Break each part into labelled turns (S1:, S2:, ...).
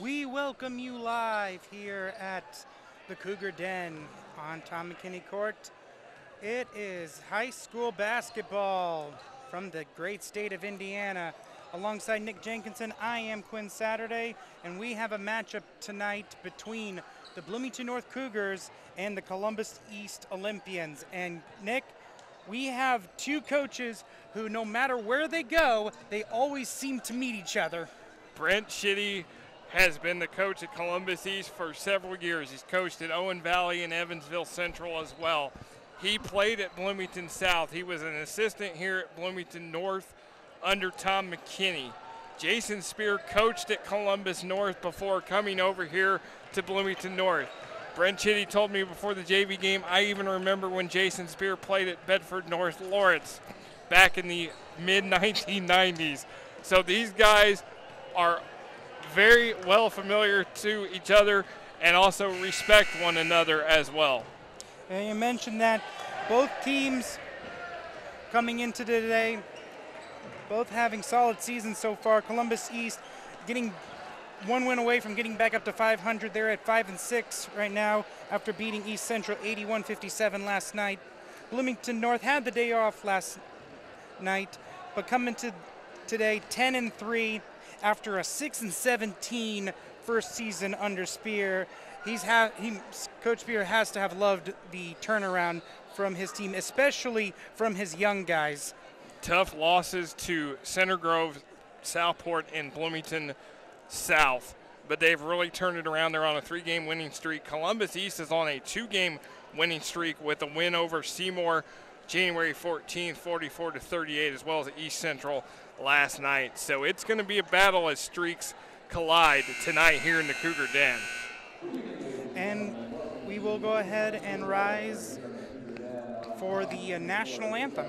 S1: We welcome you live here at the Cougar Den on Tom McKinney Court. It is high school basketball from the great state of Indiana. Alongside Nick Jenkinson, I am Quinn Saturday, and we have a matchup tonight between the Bloomington North Cougars and the Columbus East Olympians. And Nick, we have two coaches who, no matter where they go, they always seem to meet each other.
S2: Brent Shitty has been the coach at Columbus East for several years. He's coached at Owen Valley and Evansville Central as well. He played at Bloomington South. He was an assistant here at Bloomington North under Tom McKinney. Jason Spear coached at Columbus North before coming over here to Bloomington North. Brent Shitty told me before the JV game, I even remember when Jason Spear played at Bedford North Lawrence back in the mid-1990s. So these guys are very well familiar to each other and also respect one another as well.
S1: And you mentioned that both teams coming into today, both having solid seasons so far. Columbus East getting one win away from getting back up to 500. They're at 5-6 right now after beating East Central 81-57 last night. Bloomington North had the day off last night, but coming to today 10-3 after a 6-17 first season under Spear. Coach Spear has to have loved the turnaround from his team, especially from his young guys.
S2: Tough losses to Center Grove, Southport, and Bloomington South, but they've really turned it around. They're on a 3-game winning streak. Columbus East is on a 2-game winning streak with a win over Seymour January 14th, 44-38, as well as East Central last night. So it's going to be a battle as streaks collide tonight here in the Cougar Den.
S1: And we will go ahead and rise for the national anthem.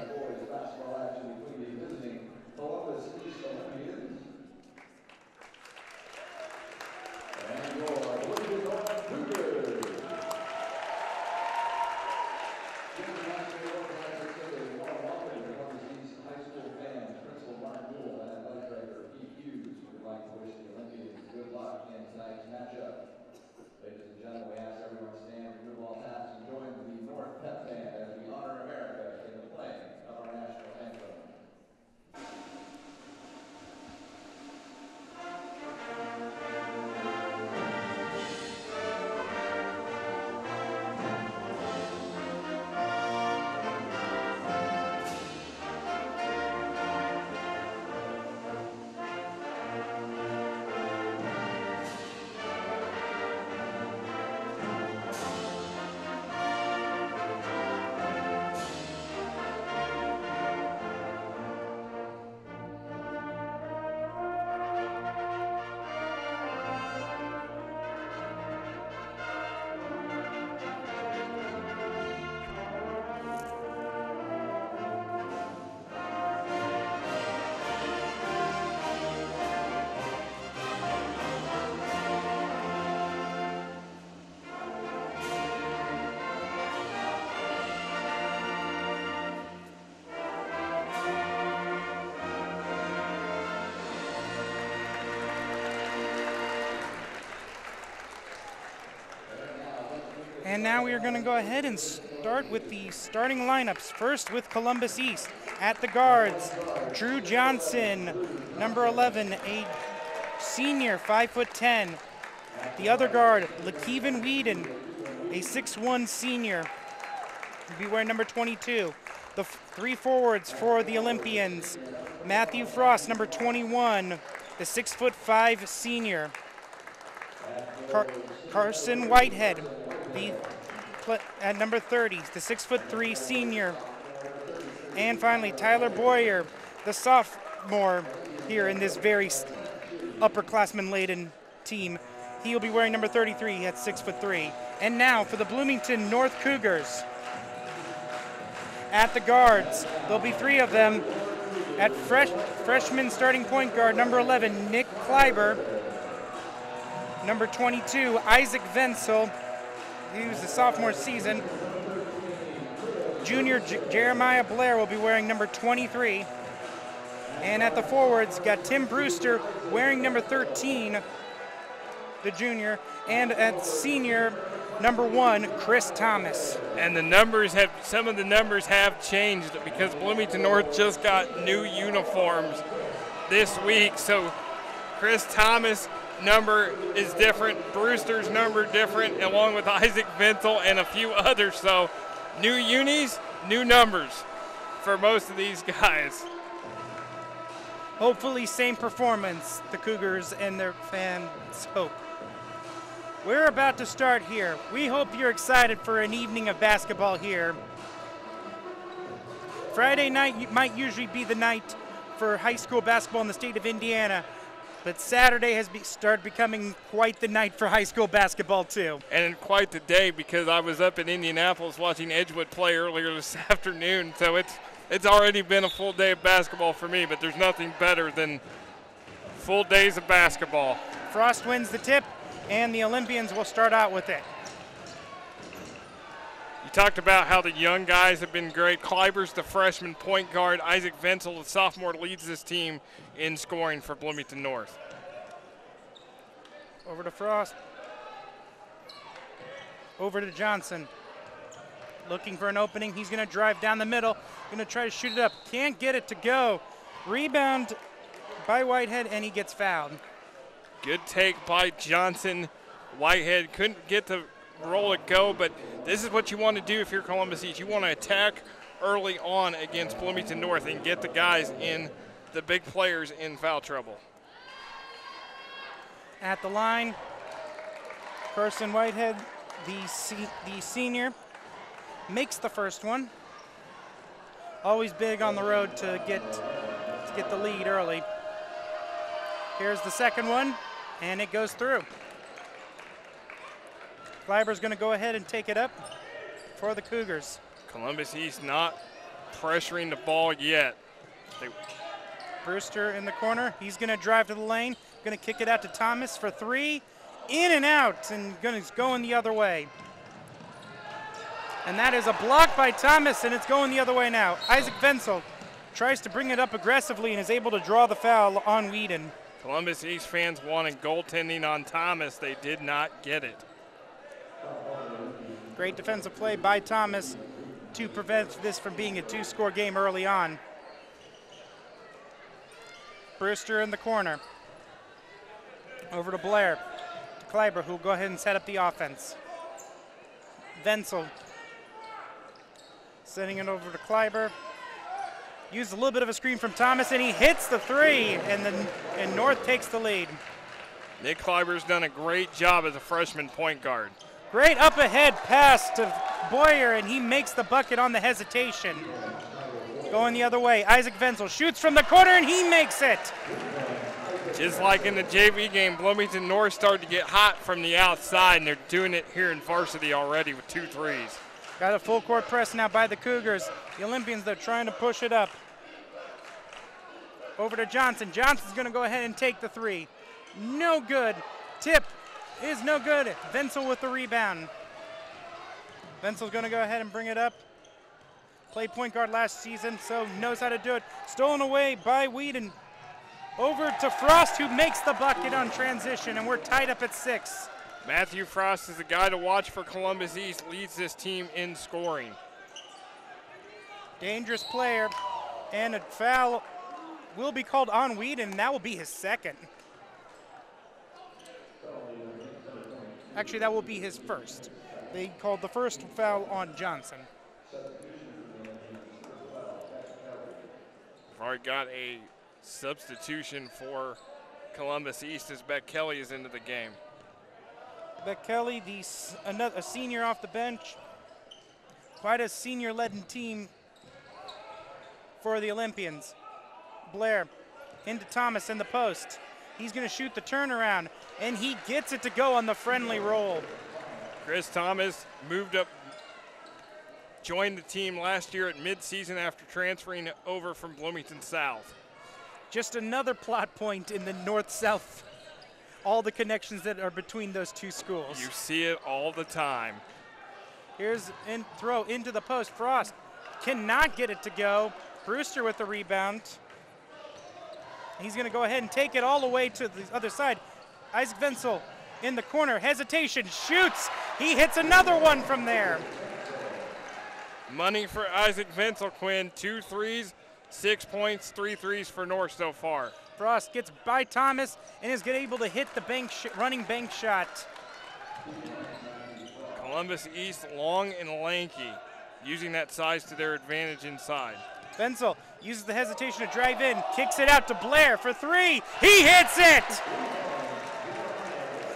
S1: And now we are going to go ahead and start with the starting lineups. First with Columbus East. At the guards, Drew Johnson, number 11, a senior, 5'10". The other guard, LaKeven Whedon, a 6'1" senior. He'll be wearing number 22. The three forwards for the Olympians, Matthew Frost, number 21, the 6'5" senior. Carson Whitehead, at number 30, the 6'3" senior. And finally, Tyler Boyer, the sophomore here in this very upperclassman-laden team. He'll be wearing number 33 at 6'3". And now for the Bloomington North Cougars. At the guards, there'll be three of them. At freshman starting point guard, number 11, Nick Kleiber. Number 22, Isaac Venzel. He was the sophomore season. Junior Jeremiah Blair will be wearing number 23. And at the forwards, got Tim Brewster wearing number 13. the junior, and at senior, number 1, Chris Thomas.
S2: And some of the numbers have changed because Bloomington North just got new uniforms this week. So Chris Thomas' number is different, Brewster's number different, along with Isaac Ventel and a few others. So new unis, new numbers for most of these guys.
S1: Hopefully same performance, the Cougars and their fans hope. We're about to start here. We hope you're excited for an evening of basketball here. Friday night might usually be the night for high school basketball in the state of Indiana, but Saturday has started becoming quite the night for high school basketball too.
S2: And quite the day, because I was up in Indianapolis watching Edgewood play earlier this afternoon, so it's already been a full day of basketball for me, but there's nothing better than full days of basketball.
S1: Frost wins the tip, and the Olympians will start out with it.
S2: You talked about how the young guys have been great. Kleiber's the freshman point guard. Isaac Venzel, the sophomore, leads this team in scoring for Bloomington North.
S1: Over to Frost. Over to Johnson. Looking for an opening. He's going to drive down the middle. Going to try to shoot it up. Can't get it to go. Rebound by Whitehead, and he gets fouled.
S2: Good take by Johnson. Whitehead couldn't get the roll it go, but this is what you want to do if you're Columbus East. You want to attack early on against Bloomington North and get the guys in, the big players, in foul trouble.
S1: At the line, Carson Whitehead, the senior, makes the first one. Always big on the road to get the lead early. Here's the second one, and it goes through. Kleiber's going to go ahead and take it up for the Cougars.
S2: Columbus East not pressuring the ball yet.
S1: Brewster in the corner. He's going to drive to the lane. Going to kick it out to Thomas for 3. In and out, and going the other way. And that is a block by Thomas, and it's going the other way now. Isaac Venzel tries to bring it up aggressively and is able to draw the foul on Whedon.
S2: Columbus East fans wanted goaltending on Thomas. They did not get it.
S1: Great defensive play by Thomas to prevent this from being a 2-score game early on. Brewster in the corner. Over to Blair. Kleiber, who will go ahead and set up the offense. Venzel sending it over to Kleiber. Used a little bit of a screen from Thomas, and he hits the 3, and North takes the lead.
S2: Nick Kleiber's done a great job as a freshman point guard.
S1: Great up-ahead pass to Boyer, and he makes the bucket on the hesitation. Going the other way, Isaac Venzel shoots from the corner, and he makes it.
S2: Just like in the JV game, Bloomington North started to get hot from the outside, and they're doing it here in Varsity already with 2 threes.
S1: Got a full court press now by the Cougars. The Olympians, they're trying to push it up. Over to Johnson. Johnson's going to go ahead and take the 3. No good. Tip is no good. Venzel with the rebound. Venzel's going to go ahead and bring it up. Played point guard last season, so knows how to do it. Stolen away by Whedon. Over to Frost, who makes the bucket on transition, and we're tied up at 6.
S2: Matthew Frost is the guy to watch for Columbus East, leads this team in scoring.
S1: Dangerous player, and a foul will be called on Whedon, and that will be his second. Actually, that will be his first. They called the first foul on Johnson.
S2: We've already got a substitution for Columbus East as Beck Kelly is into the game.
S1: Beck Kelly, a senior off the bench. Quite a senior-led team for the Olympians. Blair into Thomas in the post. He's going to shoot the turnaround, and he gets it to go on the friendly roll.
S2: Chris Thomas moved up, joined the team last year at midseason after transferring over from Bloomington South.
S1: Just another plot point in the north-south, all the connections that are between those two schools.
S2: You see it all the time.
S1: Here's a throw into the post. Frost cannot get it to go. Brewster with the rebound. He's going to go ahead and take it all the way to the other side. Isaac Venzel in the corner, hesitation, shoots. He hits another one from there.
S2: Money for Isaac Venzel, Quinn. 2 threes, 6 points, 3 threes for North so far.
S1: Frost gets by Thomas and is able to hit the running bank shot.
S2: Columbus East long and lanky, using that size to their advantage inside.
S1: Venzel uses the hesitation to drive in, kicks it out to Blair for 3. He hits it!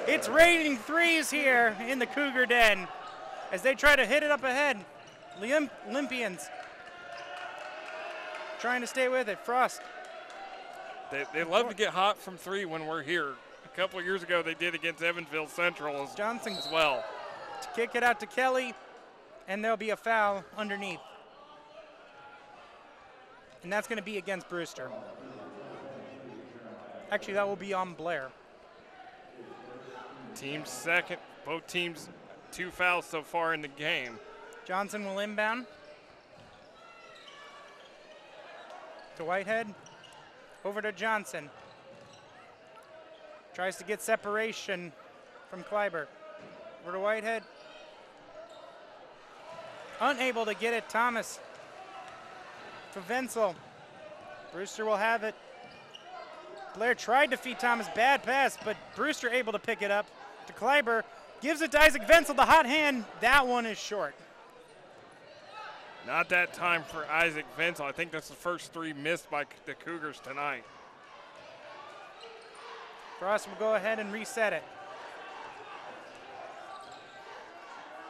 S1: It's raining threes here in the Cougar Den as they try to hit it up ahead. Olympians trying to stay with it. Frost.
S2: They love to get hot from 3 when we're here. A couple of years ago they did against Evansville Central as well.
S1: To kick it out to Kelly, and there'll be a foul underneath. And that's going to be against Brewster. Actually, that will be on Blair.
S2: Team second, both teams 2 fouls so far in the game.
S1: Johnson will inbound to Whitehead, over to Johnson. Tries to get separation from Kleiber. Over to Whitehead. Unable to get it, Thomas. For Venzel. Brewster will have it. Blair tried to feed Thomas, bad pass, but Brewster able to pick it up to Kleiber. Gives it to Isaac Venzel, the hot hand. That one is short.
S2: Not that time for Isaac Venzel. I think that's the first 3 missed by the Cougars tonight.
S1: Frost will go ahead and reset it.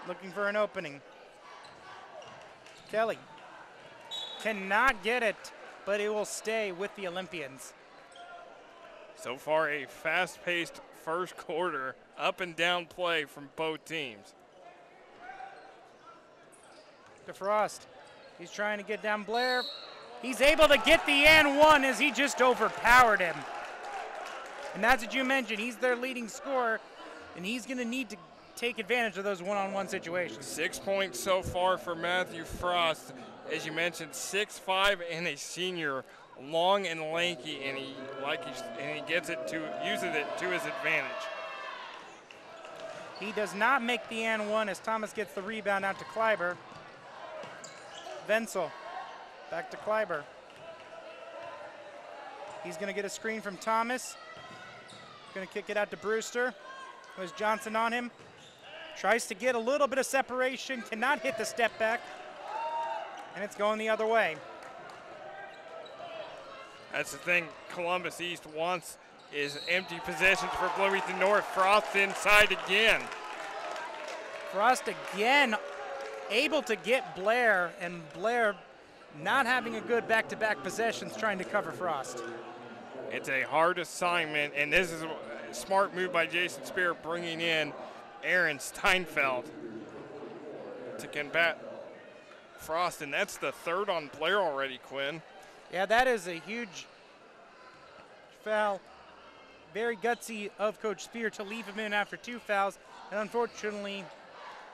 S1: Looking for an opening. Kelly cannot get it, but it will stay with the Olympians.
S2: So far, a fast-paced first quarter, up and down play from both teams.
S1: To Frost. He's trying to get down Blair. He's able to get the and one as he just overpowered him. And that's what you mentioned. He's their leading scorer, and he's going to need to take advantage of those one-on-one situations.
S2: 6 points so far for Matthew Frost. As you mentioned, 6'5" and a senior, long and lanky, and he uses it to his advantage.
S1: He does not make the and one as Thomas gets the rebound out to Kleiber. Venzel back to Kleiber. He's going to get a screen from Thomas. Going to kick it out to Brewster. There's Johnson on him. Tries to get a little bit of separation, cannot hit the step back, and it's going the other way.
S2: That's the thing Columbus East wants, is empty possessions for Bloomington North. Frost inside again.
S1: Frost again able to get Blair, and Blair not having a good back-to-back possessions trying to cover Frost.
S2: It's a hard assignment, and this is a smart move by Jason Spear, bringing in Aaron Steinfeld to combat Frost, and that's the 3rd on Blair already, Quinn.
S1: Yeah, that is a huge foul. Very gutsy of Coach Spear to leave him in after 2 fouls, and unfortunately,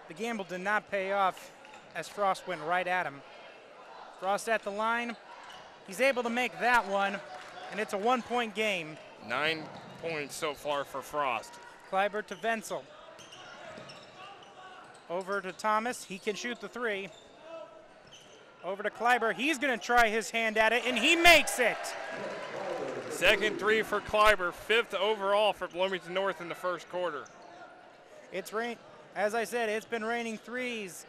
S1: the gamble did not pay off as Frost went right at him. Frost at the line. He's able to make that one, and it's a 1-point game.
S2: 9 points so far for Frost.
S1: Kleiber to Venzel. Over to Thomas. He can shoot the 3. Over to Kleiber. He's going to try his hand at it, and he makes it.
S2: Second 3 for Kleiber, 5th overall for Bloomington North in the first quarter.
S1: It's rain. As I said, it's been raining threes,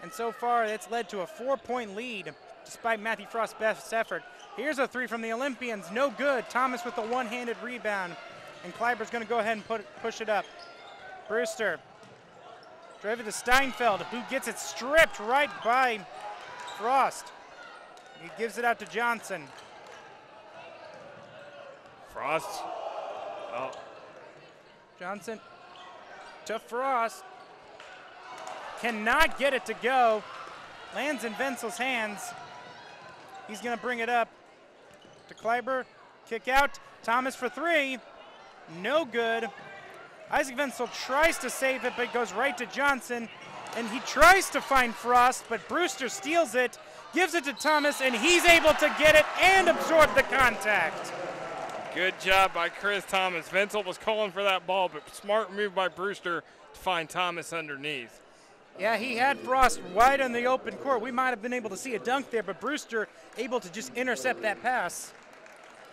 S1: and so far it's led to a 4-point lead despite Matthew Frost's best effort. Here's a 3 from the Olympians, no good. Thomas with a one-handed rebound, and Kleiber's going to go ahead and push it up. Brewster, driven to Steinfeld, who gets it stripped right by Frost. He gives it out to Johnson.
S2: Frost. Oh.
S1: Johnson to Frost. Cannot get it to go. Lands in Venzel's hands. He's going to bring it up to Kleiber. Kick out. Thomas for 3. No good. Isaac Venzel tries to save it, but goes right to Johnson. And he tries to find Frost, but Brewster steals it, gives it to Thomas, and he's able to get it and absorb the contact.
S2: Good job by Chris Thomas. Wenzel was calling for that ball, but smart move by Brewster to find Thomas underneath.
S1: Yeah, he had Frost wide on the open court. We might have been able to see a dunk there, but Brewster able to just intercept that pass,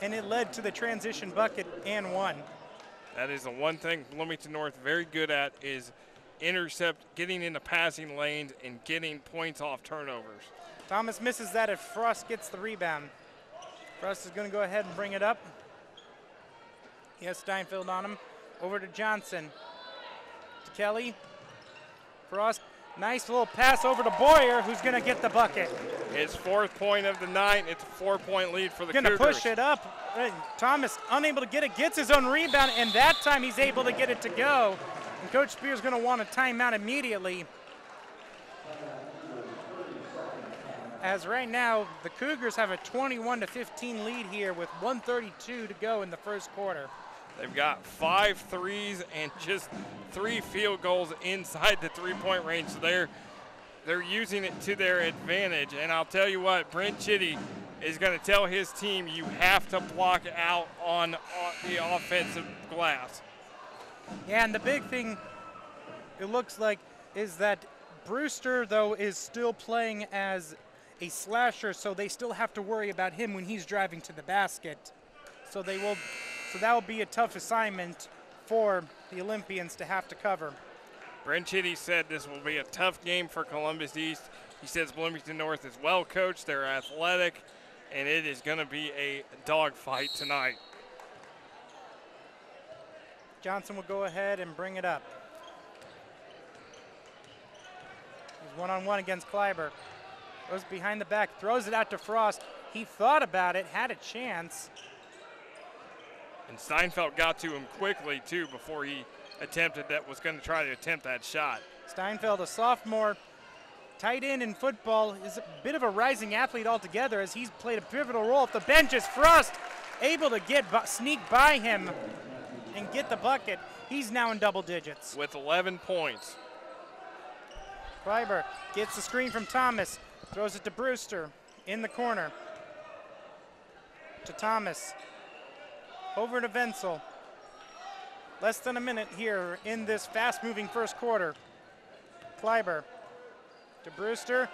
S1: and it led to the transition bucket and one.
S2: That is the one thing Bloomington North very good at, is intercept, getting into passing lanes, and getting points off turnovers.
S1: Thomas misses that if Frost gets the rebound. Frost is going to go ahead and bring it up. He has Steinfeld on him. Over to Johnson. To Kelly. Frost, nice little pass over to Boyer, who's going to get the bucket.
S2: His 4th point of the night. It's a 4-point lead for the
S1: Cougars. Going to push it up. Thomas unable to get it, gets his own rebound, and that time he's able to get it to go. And Coach Spears going to want a timeout immediately. As right now, the Cougars have a 21-15 lead here with 1:32 to go in the first quarter.
S2: They've got 5 threes and just 3 field goals inside the 3-point range. So they're using it to their advantage. And I'll tell you what, Brent Chitty is going to tell his team, you have to block out on the offensive glass.
S1: Yeah, and the big thing, it looks like, is that Brewster, though, is still playing as a slasher, so they still have to worry about him when he's driving to the basket. So that will be a tough assignment for the Olympians to have to cover.
S2: Brent Chitty said this will be a tough game for Columbus East. He says Bloomington North is well coached, they're athletic, and it is going to be a dogfight tonight.
S1: Johnson will go ahead and bring it up. He's one-on-one against Kleiber. Goes behind the back, throws it out to Frost. He thought about it, had a chance.
S2: And Steinfeld got to him quickly, too, before he was going to try to attempt that shot.
S1: Steinfeld, a sophomore, tight end in football, is a bit of a rising athlete altogether as he's played a pivotal role at the bench. As Frost able to sneak by him and get the bucket. He's now in double digits.
S2: With 11 points.
S1: Kleiber gets the screen from Thomas. Throws it to Brewster in the corner. To Thomas. Over to Wenzel. Less than a minute here in this fast-moving first quarter. Kleiber to Brewster.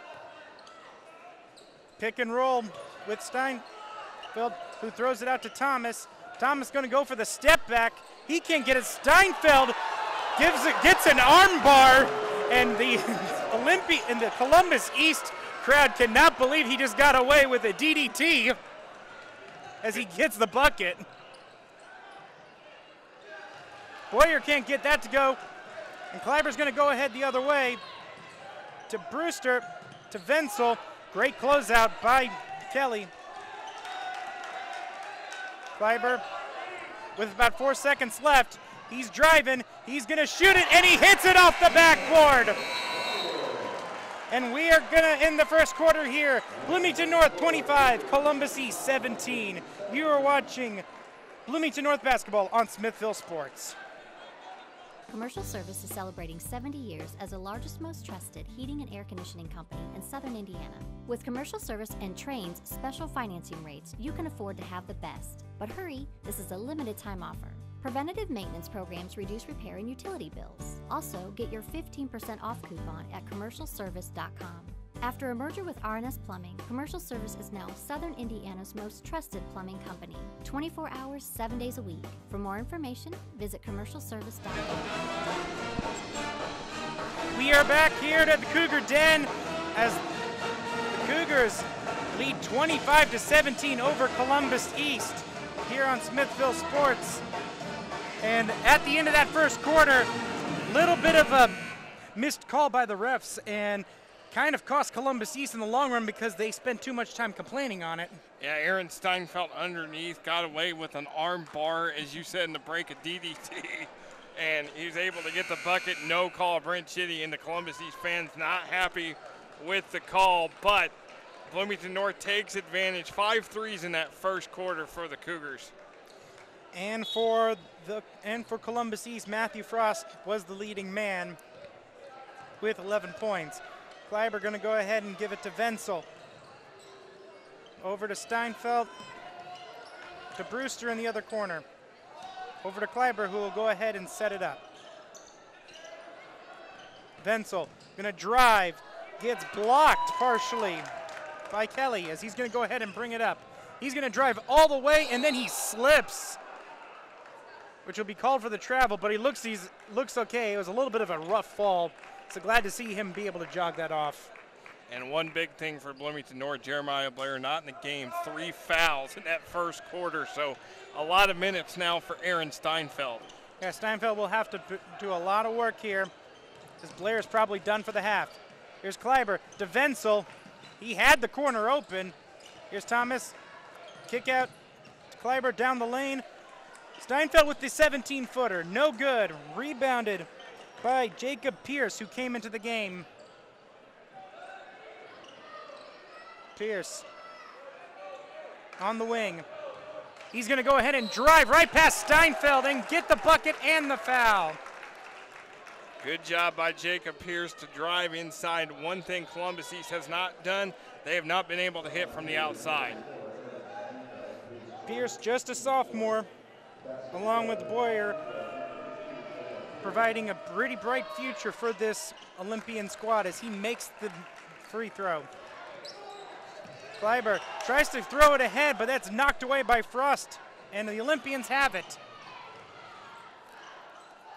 S1: Pick and roll with Steinfeld, who throws it out to Thomas. Thomas going to go for the step back. He can't get it. Steinfeld gets an arm bar, and the Columbus East crowd cannot believe he just got away with a DDT as he gets the bucket. Boyer can't get that to go, and Kleiber's going to go ahead the other way to Brewster, to Wenzel. Great closeout by Kelly. Kleiber with about 4 seconds left. He's driving, he's going to shoot it, and he hits it off the backboard. And we are going to end the first quarter here. Bloomington North 25, Columbus East 17. You are watching Bloomington North basketball on Smithville Sports.
S3: Commercial Service is celebrating 70 years as the largest, most trusted heating and air conditioning company in southern Indiana. With Commercial Service and Train's special financing rates, you can afford to have the best. But hurry, this is a limited time offer. Preventative maintenance programs reduce repair and utility bills. Also, get your 15% off coupon at commercialservice.com. After a merger with R&S Plumbing, Commercial Service is now Southern Indiana's most trusted plumbing company. 24 hours, 7 days a week. For more information, visit commercialservice.com.
S1: We are back here at the Cougar Den as the Cougars lead 25-17 over Columbus East here on Smithville Sports. And at the end of that first quarter, little bit of a missed call by the refs and kind of cost Columbus East in the long run because they spent too much time complaining on it.
S2: Yeah, Aaron Steinfeld underneath got away with an arm bar, as you said in the break, a DDT, and he was able to get the bucket. No call. Brent Chitty and the Columbus East fans not happy with the call, but Bloomington North takes advantage. 5 threes in that first quarter for the Cougars.
S1: And for Columbus East, Matthew Frost was the leading man with 11 points. Kleiber going to go ahead and give it to Wenzel. Over to Steinfeld. to Brewster in the other corner. Over to Kleiber, who will go ahead and set it up. Wenzel gonna drive, gets blocked partially by Kelly as he's gonna go ahead and bring it up. He's gonna drive all the way and then he slips, which will be called for the travel, but he looks okay. It was a little bit of a rough fall, so glad to see him be able to jog that off.
S2: And one big thing for Bloomington North, Jeremiah Blair not in the game. 3 fouls in that first quarter, so a lot of minutes now for Aaron Steinfeld.
S1: Yeah, Steinfeld will have to do a lot of work here, because Blair's probably done for the half. Here's Kleiber to Wenzel. He had the corner open. Here's Thomas. Kick out to Kleiber down the lane. Steinfeld with the 17-footer. No good. Rebounded by Jacob Pierce, who came into the game. Pierce on the wing. He's going to go ahead and drive right past Steinfeld and get the bucket and the foul.
S2: Good job by Jacob Pierce to drive inside. One thing Columbus East has not done, they have not been able to hit from the outside.
S1: Pierce, just a sophomore, along with Boyer, providing a pretty bright future for this Olympian squad as he makes the free throw. Kleiber tries to throw it ahead, but that's knocked away by Frost, and the Olympians have it.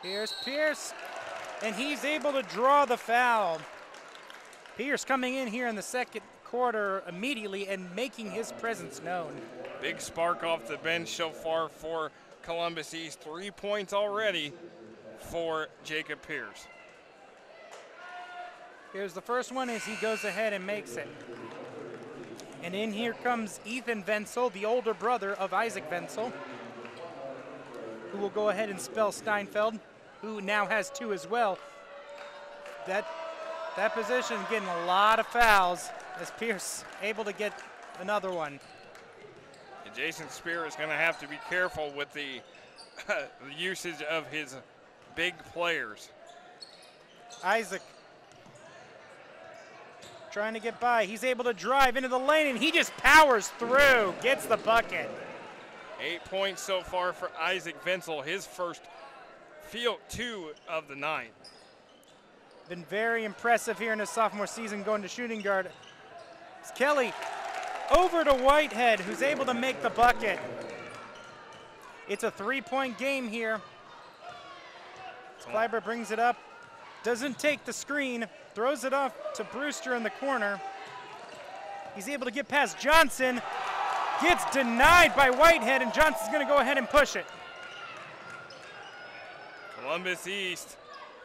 S1: Here's Pierce, and he's able to draw the foul. Pierce coming in here in the second quarter immediately and making his presence known.
S2: Big spark off the bench so far for Columbus East. 3 points already for Jacob Pierce.
S1: Here's the first one as he goes ahead and makes it. And in here comes Ethan Wenzel, the older brother of Isaac Wenzel, who will go ahead and spell Steinfeld, who now has 2 as well. That position getting a lot of fouls as Pierce able to get another one.
S2: And Jason Spear is going to have to be careful with the usage of his big players.
S1: Isaac trying to get by. He's able to drive into the lane, and he just powers through, gets the bucket.
S2: 8 points so far for Isaac Wenzel, his first field 2 of the night.
S1: Been very impressive here in his sophomore season going to shooting guard. It's Kelly over to Whitehead, who's able to make the bucket. It's a 3-point game here. Kleiber brings it up, doesn't take the screen, throws it off to Brewster in the corner. He's able to get past Johnson, gets denied by Whitehead, and Johnson's going to go ahead and push it.
S2: Columbus East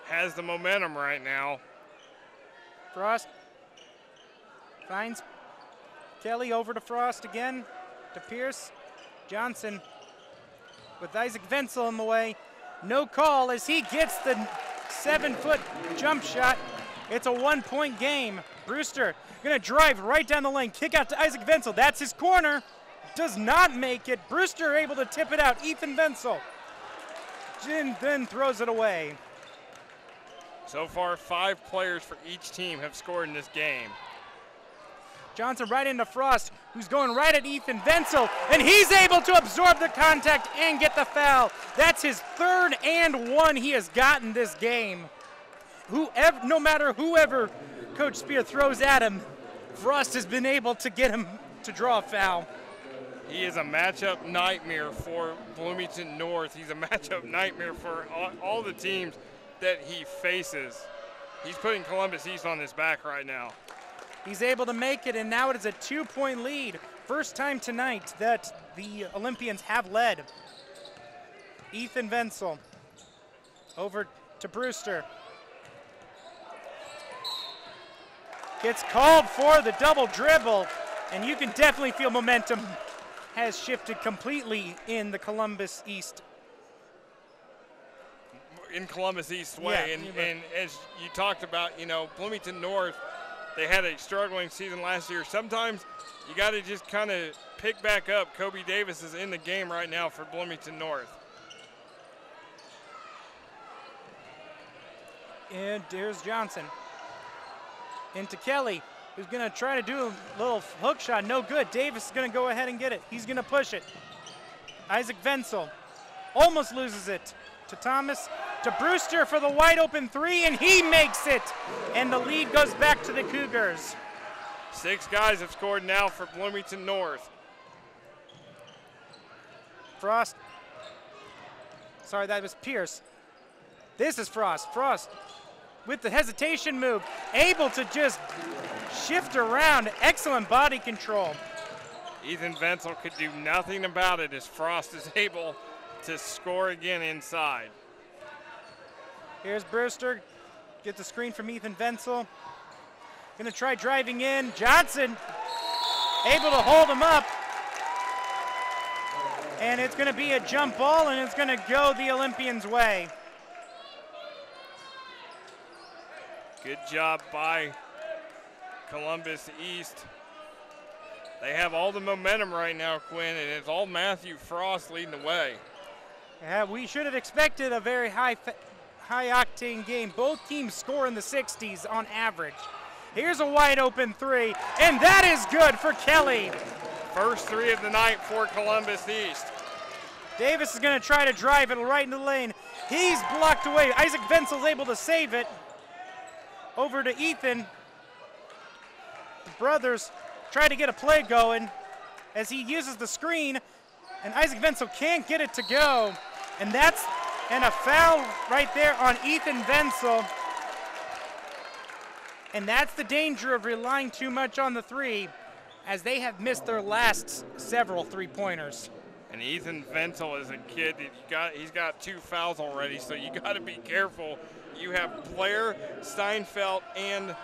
S2: has the momentum right now.
S1: Frost finds Kelly over to Frost again, to Pierce. Johnson with Isaac Wenzel in the way. No call as he gets the 7-foot jump shot. It's a 1-point game. Brewster gonna drive right down the lane, kick out to Isaac Wenzel. That's his corner. Does not make it. Brewster able to tip it out. Ethan Wenzel then throws it away.
S2: So far, 5 players for each team have scored in this game.
S1: Johnson right into Frost, who's going right at Ethan Wenzel, and he's able to absorb the contact and get the foul. That's his 3rd and 1 he has gotten this game. No matter whoever Coach Spear throws at him, Frost has been able to get him to draw a foul.
S2: He is a matchup nightmare for Bloomington North. He's a matchup nightmare for all the teams that he faces. He's putting Columbus East on his back right now.
S1: He's able to make it, and now it is a 2-point lead. First time tonight that the Olympians have led. Ethan Wenzel over to Brewster. Gets called for the double dribble, and you can definitely feel momentum has shifted completely in the Columbus East.
S2: In Columbus East way,
S1: yeah,
S2: and as you talked about, Bloomington North, they had a struggling season last year. Sometimes you got to just kind of pick back up. Kobe Davis is in the game right now for Bloomington North.
S1: And there's Johnson. Into Kelly, who's going to try to do a little hook shot. No good. Davis is going to go ahead and get it. He's going to push it. Isaac Wenzel almost loses it to Thomas, to Brewster for the wide open three, and he makes it. And the lead goes back to the Cougars.
S2: 6 guys have scored now for Bloomington North.
S1: Frost. Sorry, that was Pierce. This is Frost. Frost with the hesitation move, able to just shift around. Excellent body control.
S2: Ethan Wenzel could do nothing about it as Frost is able to score again inside.
S1: Here's Brewster. Gets the screen from Ethan Wenzel. Gonna try driving in. Johnson able to hold him up. And it's gonna be a jump ball, and it's gonna go the Olympians' way.
S2: Good job by Columbus East. They have all the momentum right now, Quinn, and it's all Matthew Frost leading the way.
S1: Yeah, we should have expected a very high-octane game. Both teams score in the 60s on average. Here's a wide open three, and that is good for Kelly.
S2: First 3 of the night for Columbus East.
S1: Davis is going to try to drive it right into the lane. He's blocked away. Isaac Wenzel's able to save it. Over to Ethan. The brothers try to get a play going as he uses the screen, and Isaac Wenzel can't get it to go. And a foul right there on Ethan Wenzel. And that's the danger of relying too much on the three, as they have missed their last several three-pointers.
S2: And Ethan Wenzel is a kid that he's got 2 fouls already, so you got to be careful. You have Blair, Steinfeld, and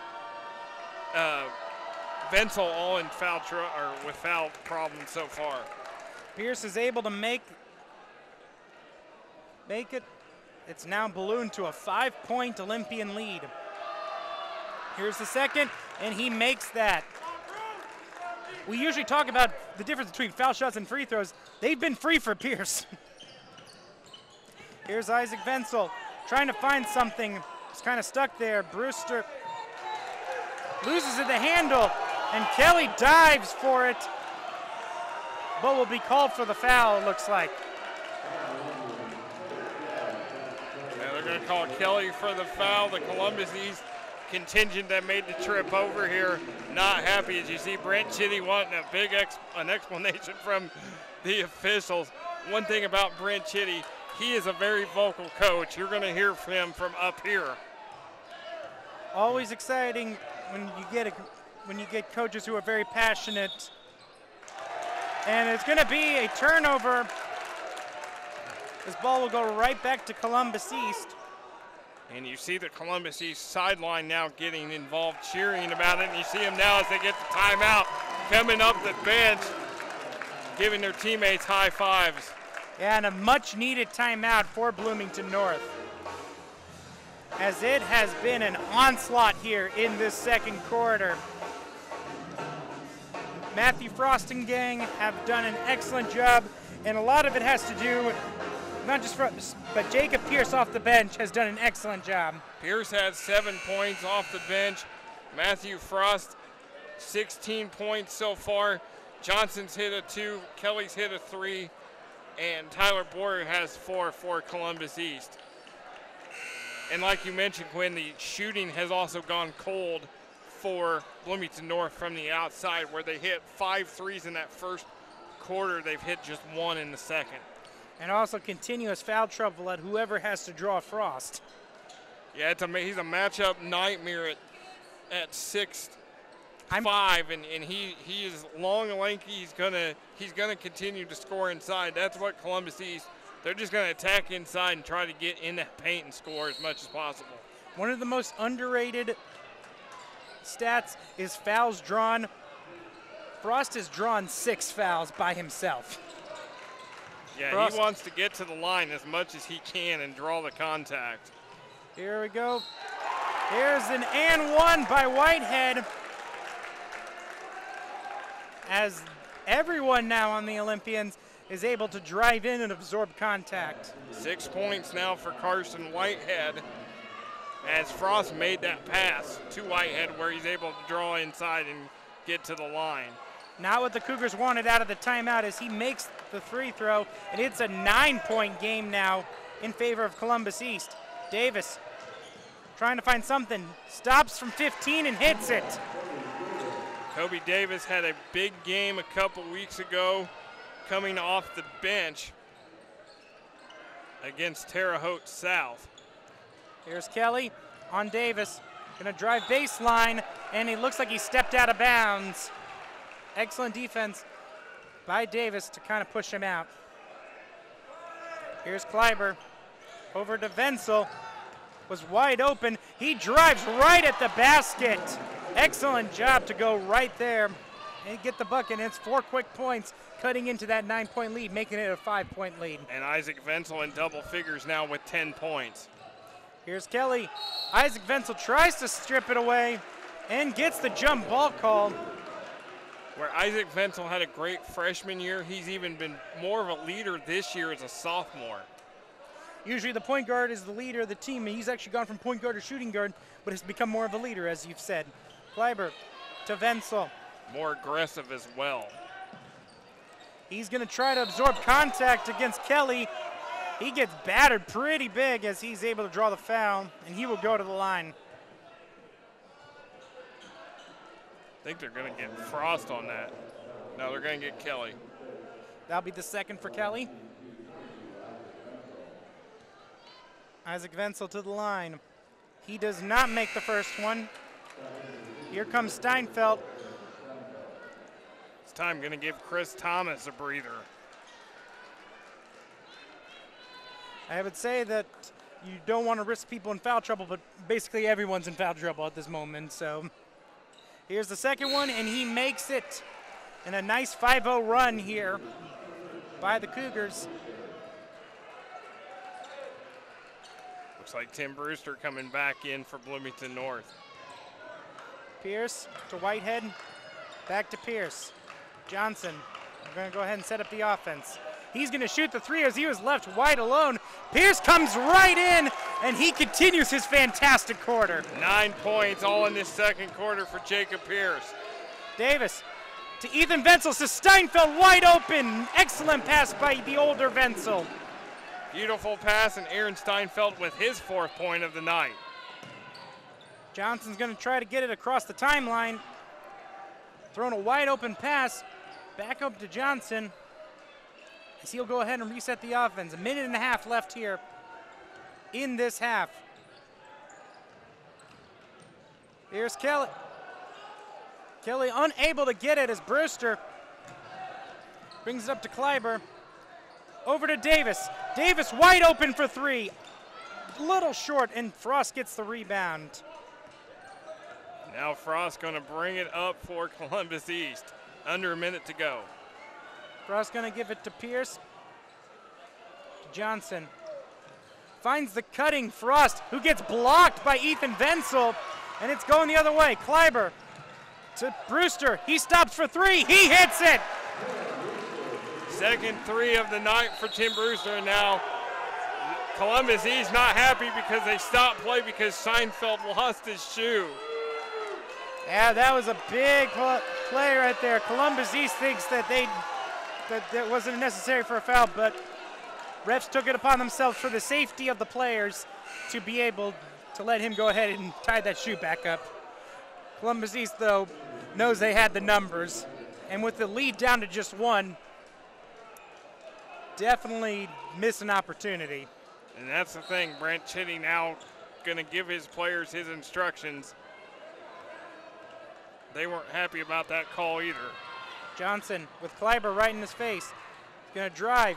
S2: Wenzel all in with foul problems so far.
S1: Pierce is able to make it. It's now ballooned to a 5-point Olympian lead. Here's the second, and he makes that. We usually talk about the difference between foul shots and free throws. They've been free for Pierce. Here's Isaac Wenzel trying to find something. He's kind of stuck there. Brewster loses at the handle, and Kelly dives for it, but will be called for the foul, it looks like.
S2: Yeah, they're going to call Kelly for the foul. The Columbus East contingent that made the trip over here not happy, as you see Brent Chitty wanting a big an explanation from the officials. One thing about Brent Chitty, he is a very vocal coach. You're going to hear from him from up here.
S1: Always exciting when you get coaches who are very passionate. And it's going to be a turnover. This ball will go right back to Columbus East.
S2: And you see the Columbus East sideline now getting involved, cheering about it. And you see them now as they get the timeout, coming up the bench, giving their teammates high fives.
S1: Yeah, and a much-needed timeout for Bloomington North, as it has been an onslaught here in this second quarter. Matthew Frost and gang have done an excellent job, and a lot of it has to do with not just Frost, but Jacob Pierce off the bench has done an excellent job.
S2: Pierce had 7 points off the bench. Matthew Frost, 16 points so far. Johnson's hit a 2, Kelly's hit a 3, and Tyler Boyer has 4 for Columbus East. And like you mentioned, Quinn, the shooting has also gone cold for Bloomington North from the outside, where they hit 5 threes in that first quarter. They've hit just 1 in the second.
S1: And also continuous foul trouble at whoever has to draw Frost.
S2: Yeah, he's a matchup nightmare at 6'5", and he is long and lanky. He's gonna continue to score inside. That's what Columbus East. They're just gonna attack inside and try to get in that paint and score as much as possible.
S1: One of the most underrated stats is fouls drawn. Frost has drawn 6 fouls by himself.
S2: Yeah,
S1: Frost.
S2: He wants to get to the line as much as he can and draw the contact.
S1: Here we go. Here's an and one by Whitehead, as everyone now on the Olympians is able to drive in and absorb contact.
S2: 6 points now for Carson Whitehead, as Frost made that pass to Whitehead where he's able to draw inside and get to the line.
S1: Now what the Cougars wanted out of the timeout is he makes the free throw, and it's a 9-point game now in favor of Columbus East. Davis trying to find something, stops from 15 and hits it.
S2: Kobe Davis had a big game a couple weeks ago coming off the bench against Terre Haute South.
S1: Here's Kelly on Davis, gonna drive baseline, and it looks like he stepped out of bounds. Excellent defense by Davis to kind of push him out. Here's Kleiber over to Wenzel, was wide open. He drives right at the basket. Excellent job to go right there and get the bucket, and it's 4 quick points, cutting into that 9-point lead, making it a 5-point lead.
S2: And Isaac Wenzel in double figures now with 10 points.
S1: Here's Kelly. Isaac Wenzel tries to strip it away and gets the jump ball call.
S2: Where Isaac Wenzel had a great freshman year, he's even been more of a leader this year as a sophomore.
S1: Usually the point guard is the leader of the team, and he's actually gone from point guard to shooting guard, but has become more of a leader, as you've said. Kleiber to Wenzel.
S2: More aggressive as well.
S1: He's going to try to absorb contact against Kelly. He gets battered pretty big as he's able to draw the foul, and he will go to the line.
S2: I think they're going to get Frost on that. No, they're going to get Kelly.
S1: That'll be the second for Kelly. Isaac Wenzel to the line. He does not make the first one. Here comes Steinfeld.
S2: This time going to give Chris Thomas a breather.
S1: I would say that you don't want to risk people in foul trouble, but basically everyone's in foul trouble at this moment. So here's the second one, and he makes it. And a nice 5-0 run here by the Cougars.
S2: Looks like Tim Brewster coming back in for Bloomington North.
S1: Pierce to Whitehead, back to Pierce. Johnson, we're going to go ahead and set up the offense. He's going to shoot the three as he was left wide alone. Pierce comes right in, and he continues his fantastic quarter.
S2: 9 points all in this second quarter for Jacob Pierce.
S1: Davis to Ethan Wenzel, to Steinfeld wide open. Excellent pass by the older Wenzel.
S2: Beautiful pass, and Aaron Steinfeld with his 4th point of the night.
S1: Johnson's going to try to get it across the timeline. Throwing a wide open pass back up to Johnson. As he'll go ahead and reset the offense. 1.5 minutes left here in this half. Here's Kelly. Kelly unable to get it as Brewster brings it up to Kleiber. Over to Davis. Davis wide open for 3. Little short, and Frost gets the rebound.
S2: Now Frost going to bring it up for Columbus East. Under a minute to go.
S1: Frost going to give it to Pierce. Johnson finds the cutting Frost, who gets blocked by Ethan Wenzel, and it's going the other way. Kleiber to Brewster. He stops for 3. He hits it.
S2: Second 3 of the night for Tim Brewster, and now Columbus East not happy because they stopped play because Steinfeld lost his shoe.
S1: Yeah, that was a big play right there. Columbus East thinks that that wasn't necessary for a foul, but refs took it upon themselves for the safety of the players to be able to let him go ahead and tie that shoe back up. Columbus East, though, knows they had the numbers, and with the lead down to just 1, definitely miss an opportunity.
S2: And that's the thing, Brent Chitty now going to give his players his instructions. They weren't happy about that call either.
S1: Johnson with Kleiber right in his face. He's going to drive.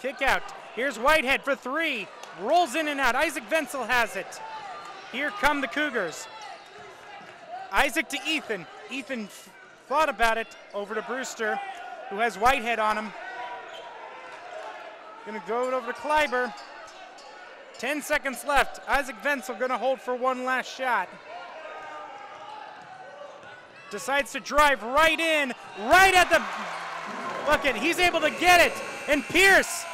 S1: Kick out. Here's Whitehead for 3. Rolls in and out. Isaac Wenzel has it. Here come the Cougars. Isaac to Ethan. Ethan thought about it. Over to Brewster, who has Whitehead on him. Going to go over to Kleiber. 10 seconds left. Isaac Wenzel going to hold for one last shot. Decides to drive right in, right at the bucket. He's able to get it, and Pierce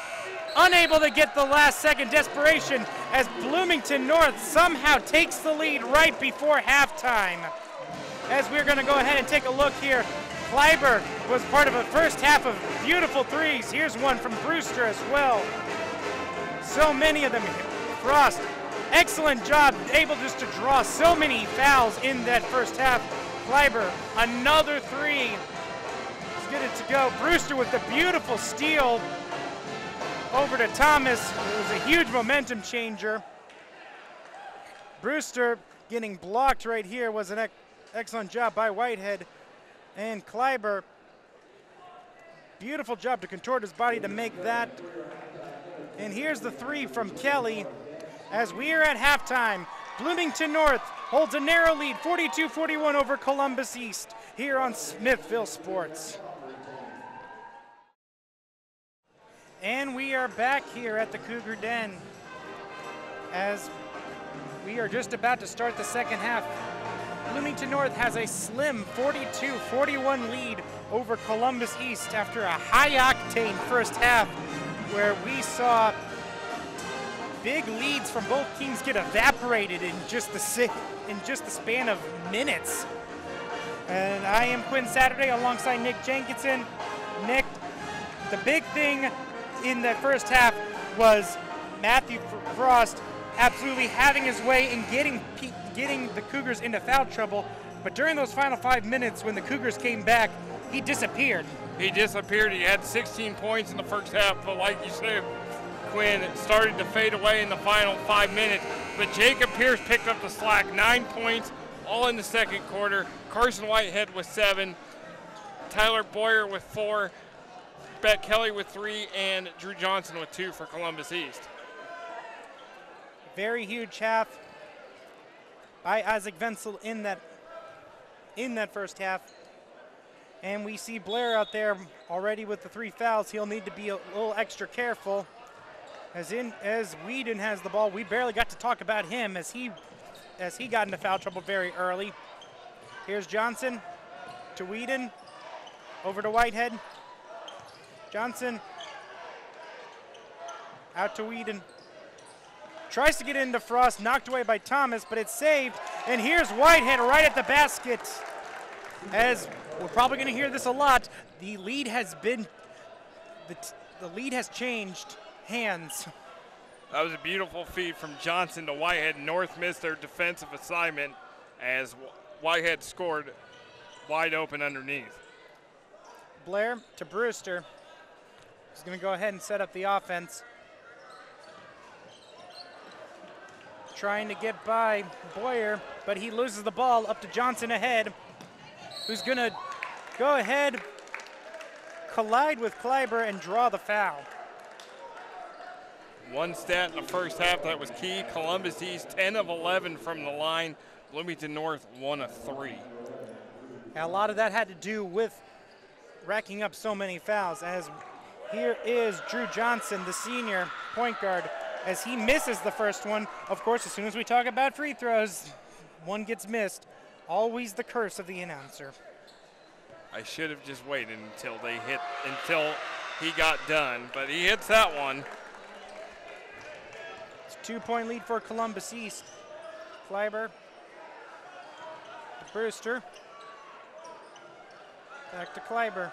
S1: unable to get the last second desperation as Bloomington North somehow takes the lead right before halftime. As we're going to go ahead and take a look here Kleiber was part of a first half of beautiful threes. Here's one from Brewster as well. So many of them. Frost, excellent job, able just to draw so many fouls in that first half. Kleiber, another three. He's good to go. Brewster with the beautiful steal over to Thomas. It was a huge momentum changer. Brewster getting blocked right here was an excellent job by Whitehead. And Kleiber, beautiful job to contort his body to make that. And here's the three from Kelly as we are at halftime. Bloomington North holds a narrow lead, 42-41 over Columbus East here on Smithville Sports. And we are back here at the Cougar Den as we are just about to start the second half. Bloomington North has a slim 42-41 lead over Columbus East after a high-octane first half where we saw big leads from both teams get evaporated in just the span of minutes. And I am Quinn Saturday alongside Nick Jenkinson. Nick, the big thing in that first half was Matthew Frost absolutely having his way in getting the Cougars into foul trouble. But during those final 5 minutes when the Cougars came back, he disappeared. He disappeared. He had 16 points in the first half, but like you said, Quinn, it started to fade away in the final 5 minutes. But Jacob Pierce picked up the slack, 9 points, all in the second quarter. Carson Whitehead with 7, Tyler Boyer with 4, Bet Kelly with 3, and Drew Johnson with 2 for Columbus East. Very huge half by Isaac Wenzel in that first half. And we see Blair out there already with the 3 fouls. He'll need to be a little extra careful. As Whedon has the ball, we barely got to talk about him as he got into foul trouble very early. Here's Johnson to Whedon, over to Whitehead. Johnson out to Whedon. Tries to get into Frost, knocked away by Thomas, but it's saved. And here's Whitehead right at the basket. As we're probably going to hear this a lot, the lead has changed hands. That was a beautiful feed from Johnson to Whitehead. North missed their defensive assignment as Whitehead scored wide open underneath. Blair to Brewster. He's going to go ahead and set up the offense. Trying to get by Boyer, but he loses the ball up to Johnson ahead, who's going to go ahead, collide with Kleiber, and draw the foul. One stat in the first half that was key. Columbus East 10 of 11 from the line. Bloomington North 1 of 3. And a lot of that had to do with racking up so many fouls, as here is Drew Johnson, the senior point guard, as he misses the first one. Of course, as soon as we talk about free throws, one gets missed. Always the curse of the announcer. I should have just waited until he got done, but he hits that one. It's a 2-point lead for Columbus East. Kleiber to Brewster. Back to Kleiber.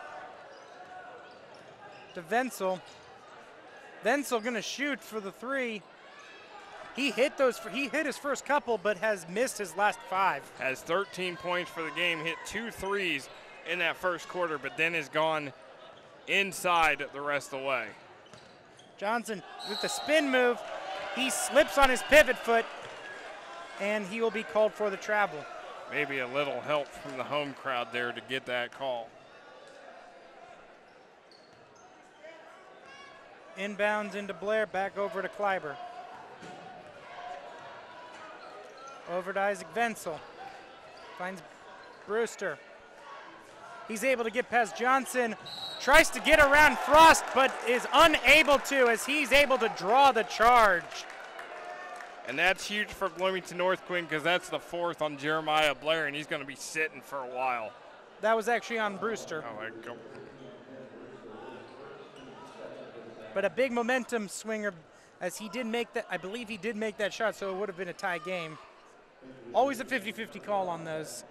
S1: To Wenzel. Wenzel gonna shoot for the 3. He hit his first couple, but has missed his last 5. Has 13 points for the game, hit 2 threes in that first quarter, but then is gone inside the rest of the way. Johnson with the spin move. He slips on his pivot foot, and he will be called for the travel. Maybe a little help from the home crowd there to get that call. Inbounds into Blair, back over to Kleiber. Over to Isaac Wenzel. Finds Brewster. He's able to get past Johnson. Tries to get around Frost, but is unable to as he's able to draw the charge. And that's huge for Bloomington North, Quinn, because that's the 4th on Jeremiah Blair, and he's going to be sitting for a while. That was actually on Brewster. Oh, there you go. But a big momentum swinger, as he did make that, I believe he did make that shot, so it would have been a tie game. Always a 50-50 call on those.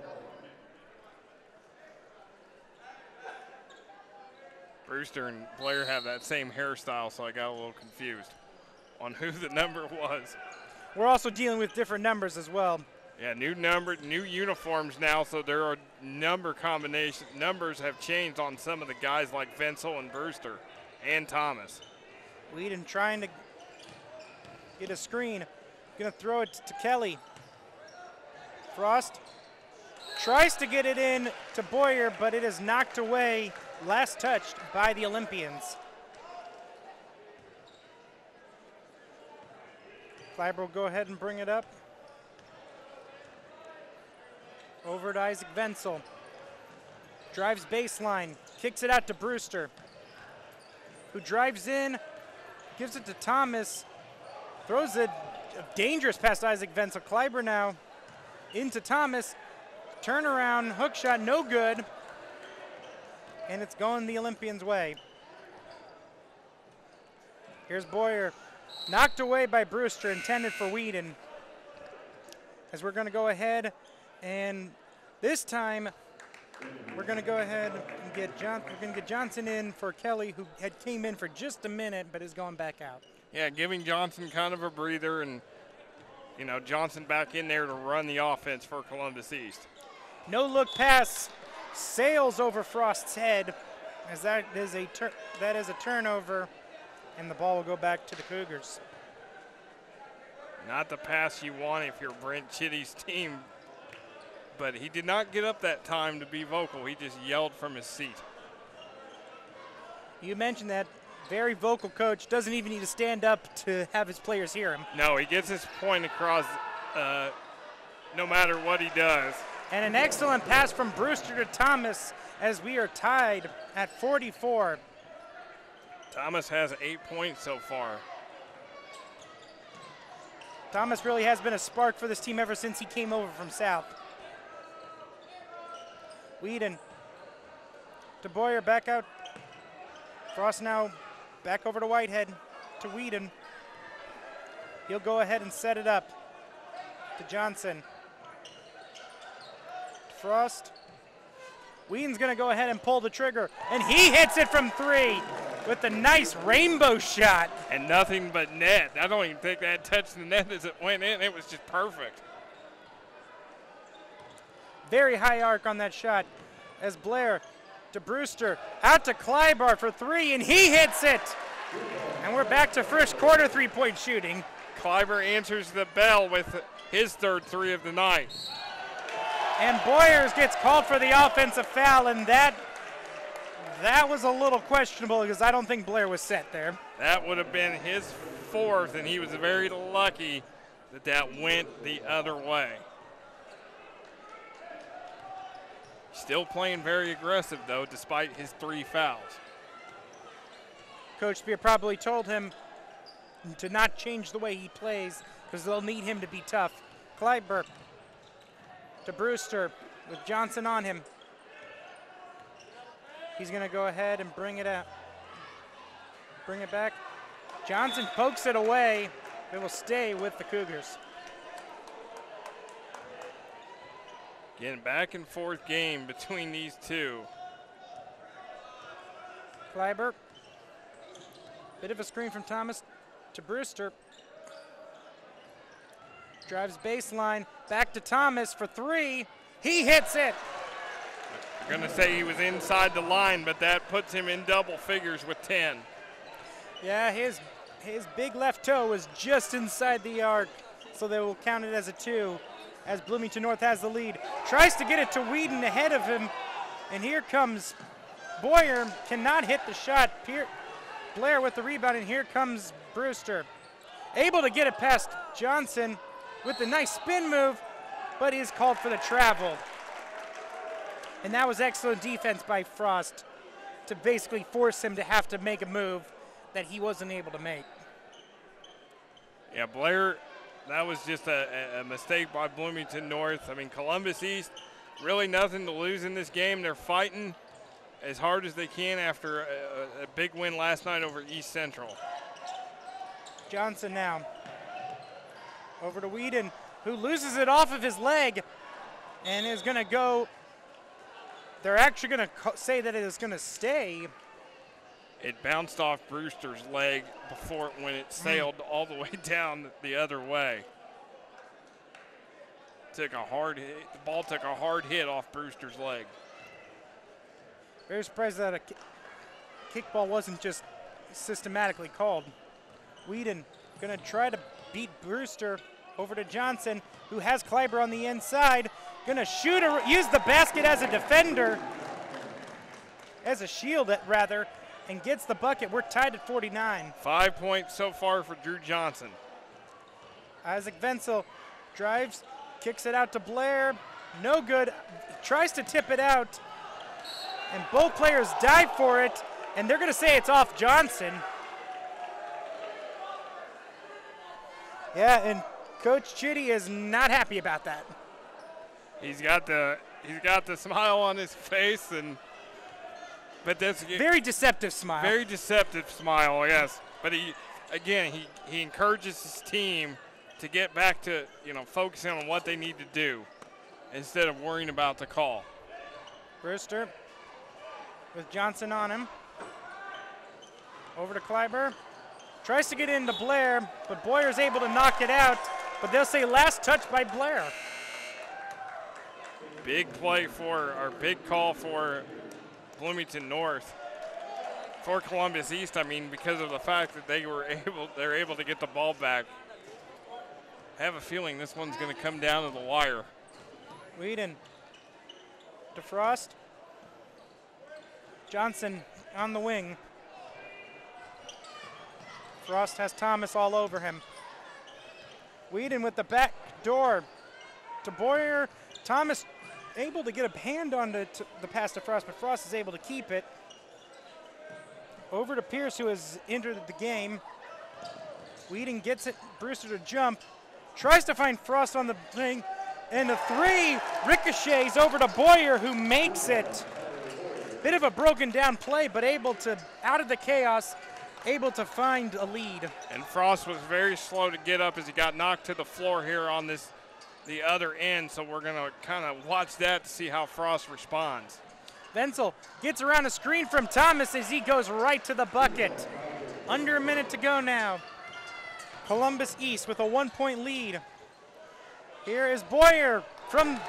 S2: Brewster and Blair have that same hairstyle, so I got a little confused on who the number was.
S1: We're also dealing with different numbers as well.
S2: Yeah, new uniforms now, so there are number combinations. Numbers have changed on some of the guys like Venzel and Brewster and Thomas.
S1: Whedon trying to get a screen. Gonna throw it to Kelly. Frost tries to get it in to Boyer, but it is knocked away, last touched by the Olympians. Kleiber will go ahead and bring it up. Over to Isaac Venzel. Drives baseline, kicks it out to Brewster, who drives in, gives it to Thomas, throws a dangerous pass to Isaac Venzel. Kleiber now into Thomas, turnaround, hook shot, no good, and it's going the Olympians' way. Here's Boyer, knocked away by Brewster, intended for Whedon. As we're going to go ahead, and this time we're going to go ahead and get Johnson in for Kelly, who had came in for just a minute but is going back out.
S2: Yeah, giving Johnson kind of a breather, and Johnson back in there to run the offense for Columbus East.
S1: No look pass sails over Frost's head, as that is a turnover, and the ball will go back to the Cougars.
S2: Not the pass you want if you're Brent Chitty's team, but he did not get up that time to be vocal. He just yelled from his seat.
S1: You mentioned that. Very vocal coach, doesn't even need to stand up to have his players hear him.
S2: No, he gets his point across no matter what he does.
S1: And an excellent pass from Brewster to Thomas as we are tied at 44.
S2: Thomas has 8 points so far.
S1: Thomas really has been a spark for this team ever since he came over from South. Whedon to Boyer, back out. Frost now back over to Whitehead, to Whedon. He'll go ahead and set it up to Johnson. Frost. Whedon's going to go ahead and pull the trigger, and he hits it from 3 with a nice rainbow shot.
S2: And nothing but net. I don't even think that touched the net as it went in. It was just perfect.
S1: Very high arc on that shot as Blair to Brewster, out to Kleiber for 3, and he hits it. And we're back to first quarter three-point shooting.
S2: Kleiber answers the bell with his third 3 of the night.
S1: And Boyers gets called for the offensive foul, and that was a little questionable because I don't think Blair was set there.
S2: That would have been his 4th, and he was very lucky that went the other way. Still playing very aggressive, though, despite his 3 fouls.
S1: Coach Spear probably told him to not change the way he plays because they'll need him to be tough. Kleiber to Brewster with Johnson on him. He's going to go ahead and bring it out. Bring it back. Johnson pokes it away. It will stay with the Cougars.
S2: Again, back and forth game between these two.
S1: Kleiber. Bit of a screen from Thomas to Brewster. Drives baseline. Back to Thomas for 3. He hits it.
S2: I'm going to say he was inside the line, but that puts him in double figures with 10.
S1: Yeah, his big left toe was just inside the arc, so they will count it as a 2. As Bloomington North has the lead. Tries to get it to Whedon ahead of him, and here comes Boyer, cannot hit the shot. Blair with the rebound, and here comes Brewster. Able to get it past Johnson with a nice spin move, but he is called for the travel. And that was excellent defense by Frost to basically force him to have to make a move that he wasn't able to make.
S2: Yeah, Blair, that was just a mistake by Bloomington North. I mean, Columbus East, really nothing to lose in this game. They're fighting as hard as they can after a big win last night over East Central.
S1: Johnson now over to Whedon, who loses it off of his leg and is going to go. They're actually going to say that it is going to stay
S2: It bounced off Brewster's leg before when it sailed all the way down the other way. Took a hard hit. The ball took a hard hit off Brewster's leg.
S1: Very surprised that a kickball wasn't just systematically called. Whedon going to try to beat Brewster. Over to Johnson, who has Kleiber on the inside. Going to shoot, use the basket as a defender, as a shield rather, and gets the bucket. We're tied at 49.
S2: 5 points so far for Drew Johnson.
S1: Isaac Wenzel drives, kicks it out to Blair. No good. Tries to tip it out, and both players dive for it, and they're going to say it's off Johnson. Yeah, and Coach Chitty is not happy about that.
S2: He's got the smile on his face, but that's
S1: very deceptive smile.
S2: Very deceptive smile, yes. But he encourages his team to get back to focusing on what they need to do instead of worrying about the call.
S1: Brewster with Johnson on him. Over to Kleiber. Tries to get into Blair, but Boyer's able to knock it out. But they'll say last touch by Blair.
S2: Big call for Bloomington North. For Columbus East, I mean, because of the fact that they're able to get the ball back. I have a feeling this one's going to come down to the wire.
S1: Whedon to Frost. Johnson on the wing. Frost has Thomas all over him. Whedon with the back door to Boyer. Thomas able to get a hand on the pass to Frost, but Frost is able to keep it. Over to Pierce, who has entered the game. Whedon gets it, Brewster to jump. Tries to find Frost on the thing, and the three ricochets over to Boyer, who makes it. Bit of a broken down play, but able to, out of the chaos, able to find a lead.
S2: And Frost was very slow to get up as he got knocked to the floor here on the other end, so we're going to kind of watch that to see how Frost responds.
S1: Wenzel gets around a screen from Thomas as he goes right to the bucket. Under a minute to go now. Columbus East with a 1-point lead. Here is Boyer from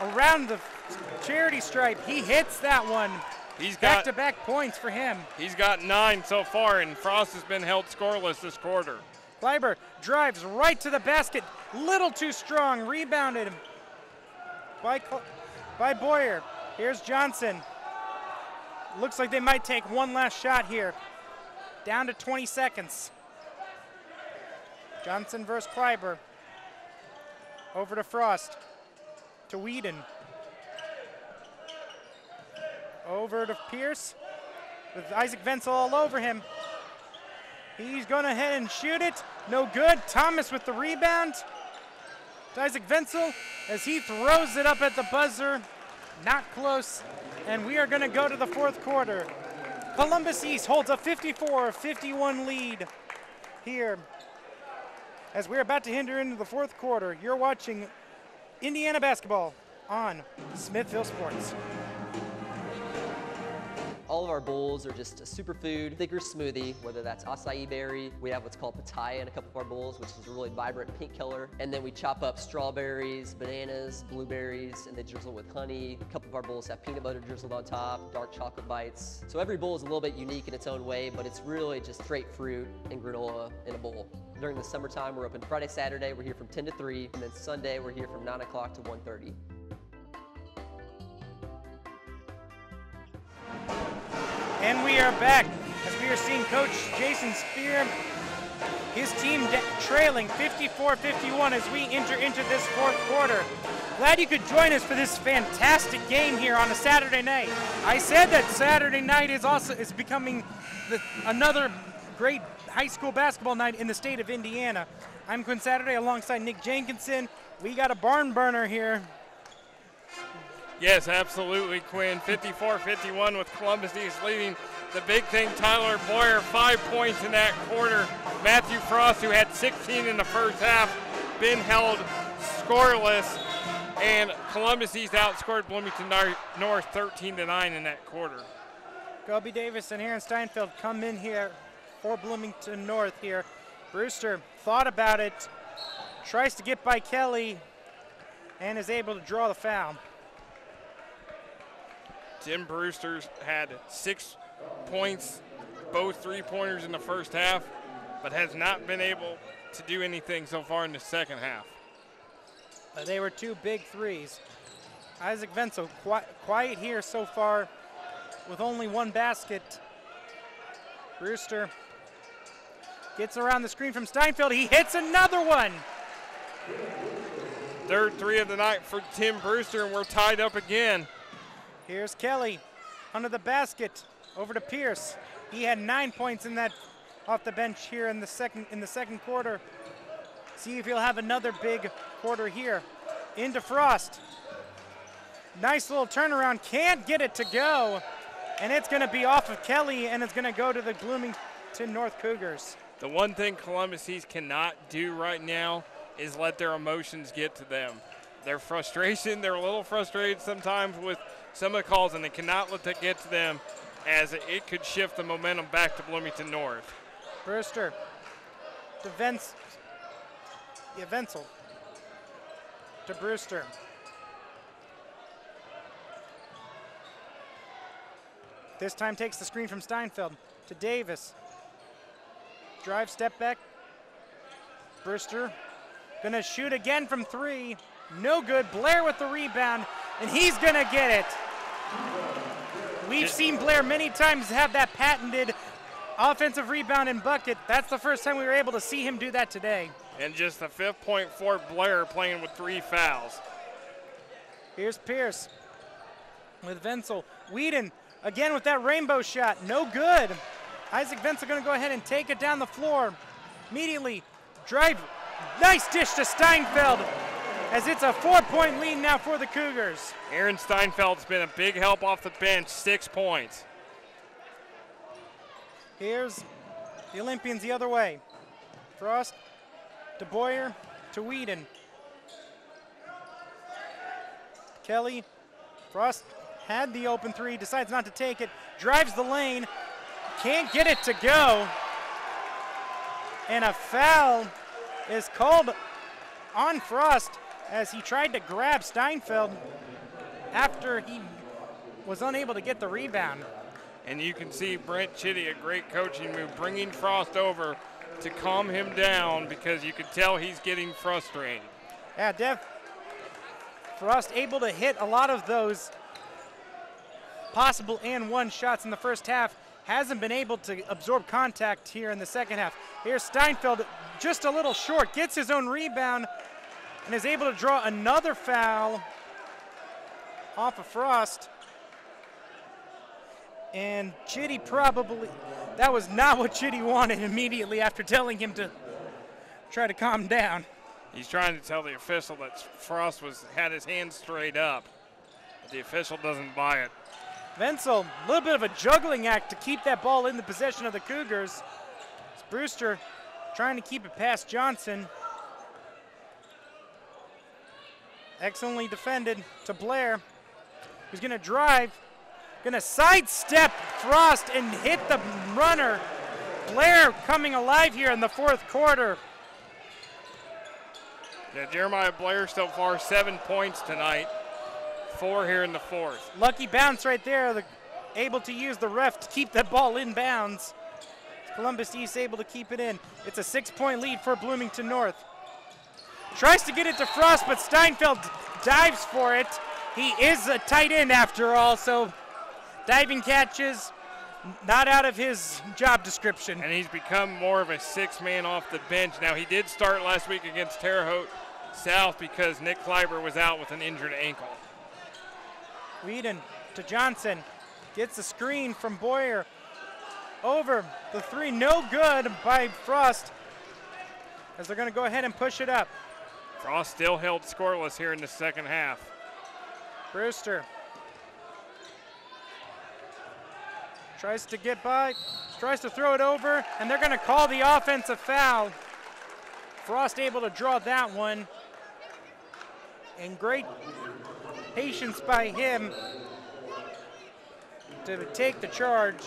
S1: around the charity stripe. He hits that one.
S2: He's got
S1: back-to-back points for him.
S2: He's got 9 so far, and Frost has been held scoreless this quarter.
S1: Kleiber drives right to the basket. Little too strong. Rebounded by Boyer. Here's Johnson. Looks like they might take one last shot here. Down to 20 seconds. Johnson versus Kleiber. Over to Frost. To Whedon. Over to Pierce with Isaac Wenzel all over him. He's going ahead and shoot it. No good. Thomas with the rebound. To Isaac Wenzel as he throws it up at the buzzer. Not close. And we are going to go to the fourth quarter. Columbus East holds a 54-51 lead here as we're about to enter into the fourth quarter. You're watching Indiana basketball on Smithville Sports.
S4: All of our bowls are just a superfood, thicker smoothie, whether that's acai berry. We have what's called pitaya in a couple of our bowls, which is a really vibrant pink color. And then we chop up strawberries, bananas, blueberries, and they drizzle with honey. A couple of our bowls have peanut butter drizzled on top, dark chocolate bites. So every bowl is a little bit unique in its own way, but it's really just straight fruit and granola in a bowl. During the summertime, we're open Friday, Saturday. We're here from 10 to 3, and then Sunday, we're here from 9 o'clock to 1:30.
S1: And we are back as we are seeing Coach Jason Spear, his team trailing 54-51 as we enter into this fourth quarter. Glad you could join us for this fantastic game here on a Saturday night. I said that Saturday night is becoming another great high school basketball night in the state of Indiana. I'm Quinn Saturday alongside Nick Jenkinson. We got a barn burner here.
S2: Yes, absolutely, Quinn. 54-51 with Columbus East leading. The big thing, Tyler Boyer, 5 points in that quarter. Matthew Frost, who had 16 in the first half, been held scoreless. And Columbus East outscored Bloomington North 13-9 in that quarter.
S1: Gobi Davis and Aaron Steinfeld come in here for Bloomington North here. Brewster thought about it, tries to get by Kelly, and is able to draw the foul.
S2: Tim Brewster's had 6 points, both three-pointers in the first half, but has not been able to do anything so far in the second half.
S1: They were 2 big threes. Isaac Wenzel quiet here so far with only 1 basket. Brewster gets around the screen from Steinfeld. He hits another one.
S2: Third three of the night for Tim Brewster, and we're tied up again.
S1: Here's Kelly under the basket over to Pierce. He had 9 points in that off the bench here in the second quarter. See if he'll have another big quarter here. Into Frost. Nice little turnaround, can't get it to go. And it's gonna be off of Kelly, and it's gonna go to the Bloomington North Cougars.
S2: The one thing Columbus East cannot do right now is let their emotions get to them. Their frustration, they're a little frustrated sometimes with some of the calls, and they cannot let that get to them, as it could shift the momentum back to Bloomington North.
S1: Brewster to Wenzel to Brewster. This time takes the screen from Steinfeld to Davis. Drive, step back. Brewster gonna shoot again from 3. No good. Blair with the rebound, and he's gonna get it. We've seen Blair many times have that patented offensive rebound and bucket. That's the first time we were able to see him do that today.
S2: And just the 5th point for Blair, playing with 3 fouls.
S1: Here's Pierce with Wenzel. Whedon again with that rainbow shot. No good. Isaac Wenzel going to go ahead and take it down the floor. Immediately drive. Nice dish to Steinfeld, as it's a 4-point lead now for the Cougars.
S2: Aaron Steinfeld's been a big help off the bench, 6 points.
S1: Here's the Olympians the other way. Frost to Boyer to Whedon. Kelly, Frost had the open 3, decides not to take it, drives the lane, can't get it to go. And a foul is called on Frost as he tried to grab Steinfeld after he was unable to get the rebound.
S2: And you can see Brent Chitty, a great coaching move, bringing Frost over to calm him down, because you can tell he's getting frustrated.
S1: Yeah, Frost able to hit a lot of those possible and 1 shots in the first half. Hasn't been able to absorb contact here in the second half. Here's Steinfeld, just a little short, gets his own rebound, and is able to draw another foul off of Frost. And Chitty probably, that was not what Chitty wanted immediately after telling him to try to calm down.
S2: He's trying to tell the official that Frost had his hands straight up. But the official doesn't buy it.
S1: Wenzel, a little bit of a juggling act to keep that ball in the possession of the Cougars. It's Brewster trying to keep it past Johnson. Excellently defended to Blair, who's gonna drive, gonna sidestep Frost and hit the runner. Blair coming alive here in the 4th quarter.
S2: Yeah, Jeremiah Blair so far 7 points tonight, 4 here in the 4th.
S1: Lucky bounce right there, able to use the ref to keep that ball in bounds. Columbus East able to keep it in. It's a 6-point lead for Bloomington North. Tries to get it to Frost, but Steinfeld dives for it. He is a tight end after all, so diving catches, not out of his job description.
S2: And he's become more of a 6-man off the bench. Now, he did start last week against Terre Haute South because Nick Kleiber was out with an injured ankle.
S1: Whedon to Johnson, gets the screen from Boyer. Over the 3, no good by Frost, as they're gonna go ahead and push it up.
S2: Frost still held scoreless here in the second half.
S1: Brewster tries to get by, tries to throw it over, and they're gonna call the offensive foul. Frost able to draw that one, and great patience by him to take the charge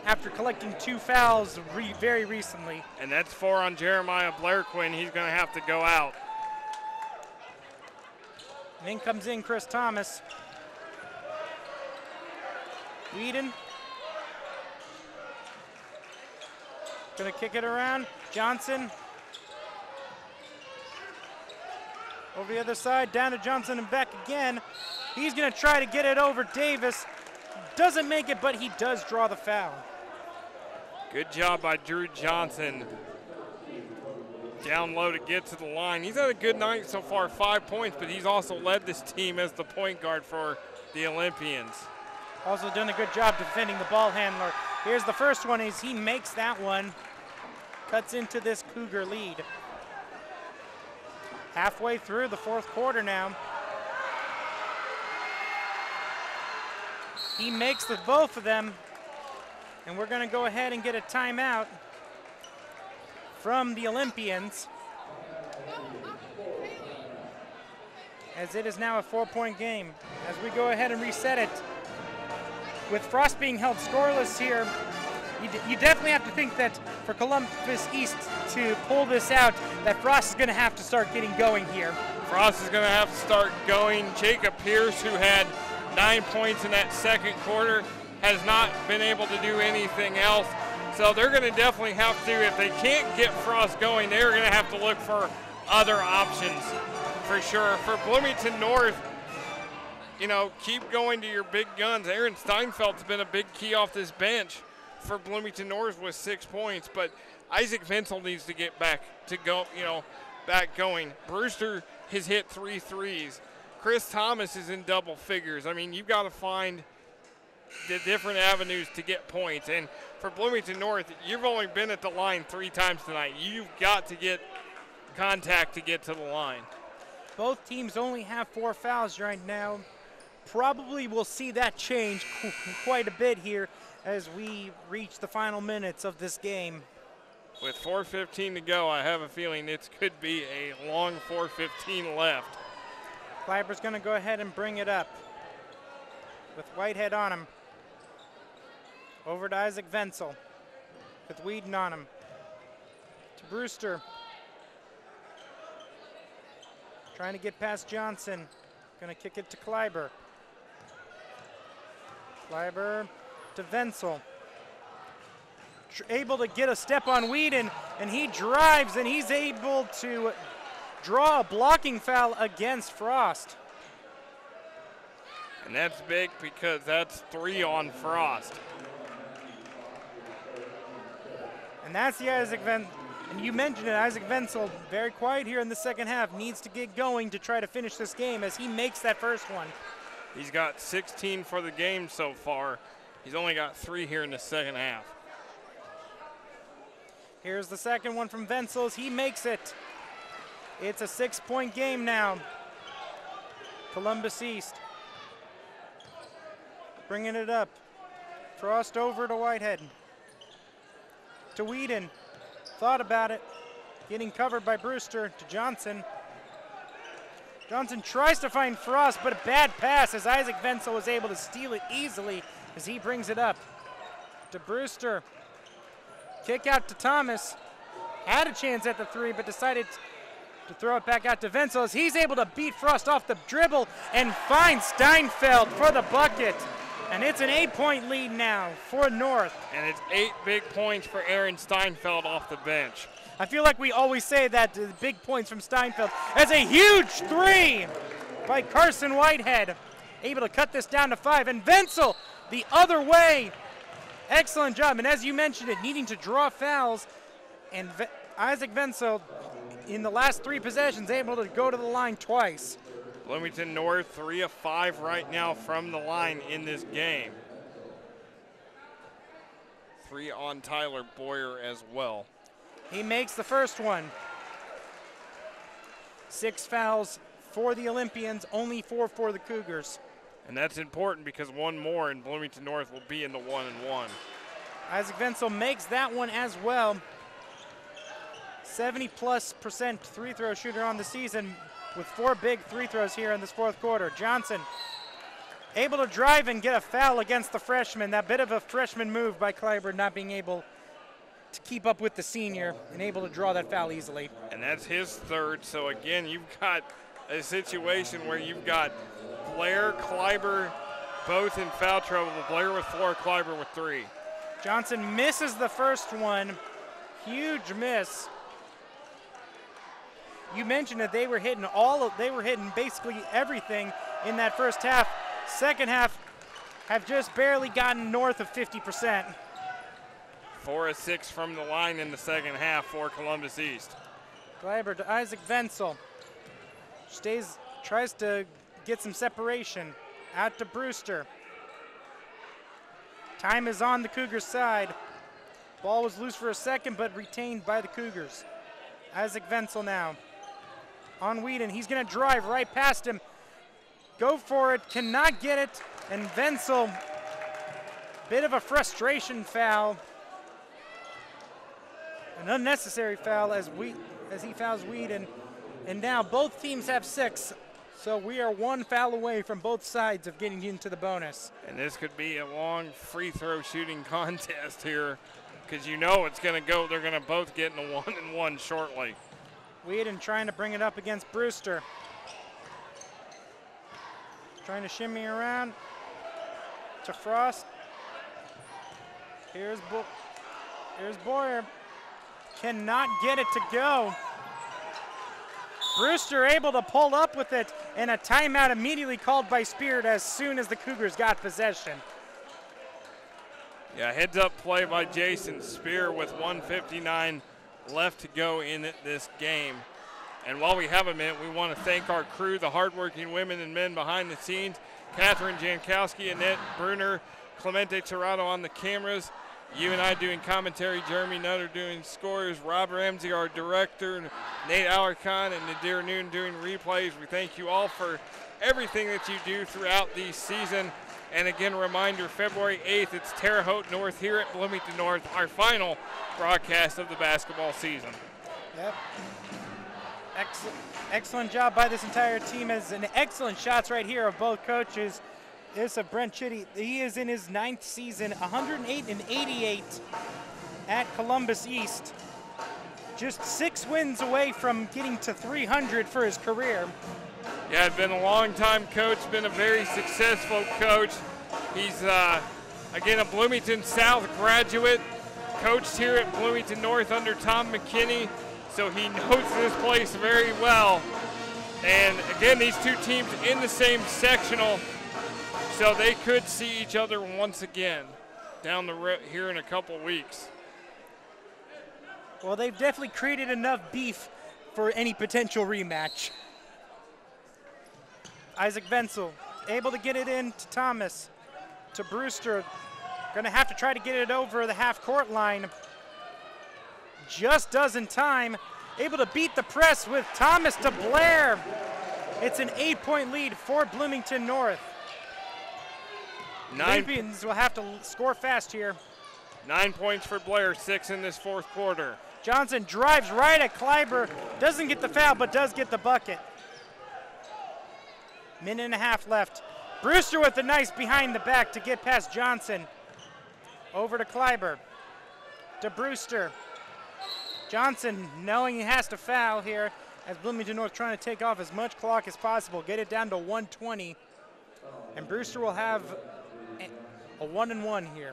S1: after collecting 2 fouls very recently.
S2: And that's 4 on Jeremiah Blairquin. He's going to have to go out.
S1: And in comes in Chris Thomas. Whedon. Gonna kick it around. Johnson. Over the other side, down to Johnson and back again. He's gonna try to get it over Davis. Doesn't make it, but he does draw the foul.
S2: Good job by Drew Johnson. Down low to get to the line. He's had a good night so far, 5 points, but he's also led this team as the point guard for the Olympians.
S1: Also done a good job defending the ball handler. Here's the first one as he makes that one. Cuts into this Cougar lead. Halfway through the 4th quarter now. He makes the both of them. And we're gonna go ahead and get a timeout from the Olympians. As it is now a 4-point game. As we go ahead and reset it. With Frost being held scoreless here, you definitely have to think that for Columbus East to pull this out, that Frost is going to have to start getting going here.
S2: Frost is going to have to start going. Jacob Pierce, who had 9 points in that 2nd quarter, has not been able to do anything else. So they're going to definitely have to, if they can't get Frost going, they're going to have to look for other options for sure. For Bloomington North, you know, keep going to your big guns. Aaron Steinfeld's been a big key off this bench for Bloomington North with 6 points, but Isaac Vinsel needs to get back to go, you know, back going. Brewster has hit 3 threes. Chris Thomas is in double figures. I mean, you've got to find the different avenues to get points. And for Bloomington North, you've only been at the line 3 times tonight. You've got to get contact to get to the line.
S1: Both teams only have 4 fouls right now. Probably will see that change quite a bit here as we reach the final minutes of this game.
S2: With 4:15 to go, I have a feeling it could be a long 4:15 left.
S1: Kleiber's going to go ahead and bring it up with Whitehead on him. Over to Isaac Vinsel with Whedon on him. To Brewster. Trying to get past Johnson. Going to kick it to Kleiber. Kleiber to Vinsel. Able to get a step on Whedon, and he drives, and he's able to draw a blocking foul against Frost.
S2: And that's big because that's 3 on Frost.
S1: And that's the Isaac Vinsel. And you mentioned it, Isaac Vinsel, very quiet here in the second half, needs to get going to try to finish this game as he makes that first one.
S2: He's got 16 for the game so far. He's only got 3 here in the second half.
S1: Here's the second one from Vinsel. He makes it. It's a 6-point game now. Columbus East bringing it up. Frost over to Whitehead. To Whedon. Thought about it. Getting covered by Brewster to Johnson. Johnson tries to find Frost, but a bad pass as Isaac Vinsel was able to steal it easily as he brings it up. To Brewster. Kick out to Thomas. Had a chance at the 3, but decided to throw it back out to Vinsel as he's able to beat Frost off the dribble and find Steinfeld for the bucket. And it's an 8-point lead now for North.
S2: And it's 8 big points for Aaron Steinfeld off the bench.
S1: I feel like we always say that, the big points from Steinfeld. As a huge 3 by Carson Whitehead. Able to cut this down to 5. And Vinsel the other way. Excellent job. And as you mentioned it, needing to draw fouls. And Isaac Vinsel, in the last 3 possessions, able to go to the line twice.
S2: Bloomington North 3 of 5 right now from the line in this game. 3 on Tyler Boyer as well.
S1: He makes the first one. 6 fouls for the Olympians, only 4 for the Cougars.
S2: And that's important because 1 more and Bloomington North will be in the 1-and-1.
S1: Isaac Vinsel makes that one as well. 70+% free throw shooter on the season with 4 big free throws here in this 4th quarter. Johnson able to drive and get a foul against the freshman. That bit of a freshman move by Kleiber, not being able to keep up with the senior and able to draw that foul easily.
S2: And that's his third. So again, you've got a situation where you've got Blair, Kleiber, both in foul trouble. Blair with 4, Kleiber with 3.
S1: Johnson misses the first one. Huge miss. You mentioned that they were hitting basically everything in that first half. Second half have just barely gotten north of 50%.
S2: 4 of 6 from the line in the second half for Columbus East.
S1: Kleiber to Isaac Wenzel. Tries to get some separation. Out to Brewster. Time is on the Cougars' side. Ball was loose for a second, but retained by the Cougars. Isaac Wenzel now. On Whedon, he's gonna drive right past him. Go for it, cannot get it, and Wenzel, bit of a frustration foul. An unnecessary foul as he fouls Whedon. And now both teams have 6, so we are 1 foul away from both sides of getting into the bonus.
S2: And this could be a long free throw shooting contest here, because you know it's gonna go, they're gonna both get in a 1-and-1 shortly.
S1: Whedon trying to bring it up against Brewster. Trying to shimmy around to Frost. Here's Boyer. Cannot get it to go. Brewster able to pull up with it, and a timeout immediately called by Spirit as soon as the Cougars got possession.
S2: Yeah, heads up play by Jason Spear with 1:59 left to go in this game. And while we have a minute, we want to thank our crew, the hardworking women and men behind the scenes, Catherine Jankowski, Annette Bruner, Clemente Tirado on the cameras, you and I doing commentary, Jeremy Nutter doing scores, Rob Ramsey, our director, Nate Alarcon and Nadir Noon doing replays. We thank you all for everything that you do throughout the season. And again, a reminder, February 8th, it's Terre Haute North here at Bloomington North, our final broadcast of the basketball season.
S1: Yep. Excellent job by this entire team, as an excellent shots right here of both coaches. This of Brent Chitty. He is in his 9th season, 108-88 at Columbus East. Just 6 wins away from getting to 300 for his career.
S2: Yeah, been a long time coach, been a very successful coach. He's, again, a Bloomington South graduate, coached here at Bloomington North under Tom McKinney, so he knows this place very well. And again, these two teams in the same sectional, so they could see each other once again down the road here in a couple weeks.
S1: Well, they've definitely created enough beef for any potential rematch. Isaac Wenzel able to get it in to Thomas, to Brewster. Gonna have to try to get it over the half-court line. Just does in time. Able to beat the press with Thomas to Blair. It's an 8-point lead for Bloomington North. Olympians will have to score fast here.
S2: 9 points for Blair, 6 in this fourth quarter.
S1: Johnson drives right at Kleiber. Doesn't get the foul, but does get the bucket. Minute and a half left. Brewster with a nice behind the back to get past Johnson. Over to Kleiber. To Brewster. Johnson knowing he has to foul here as Bloomington North trying to take off as much clock as possible. Get it down to 1:20. And Brewster will have a 1-and-1 here.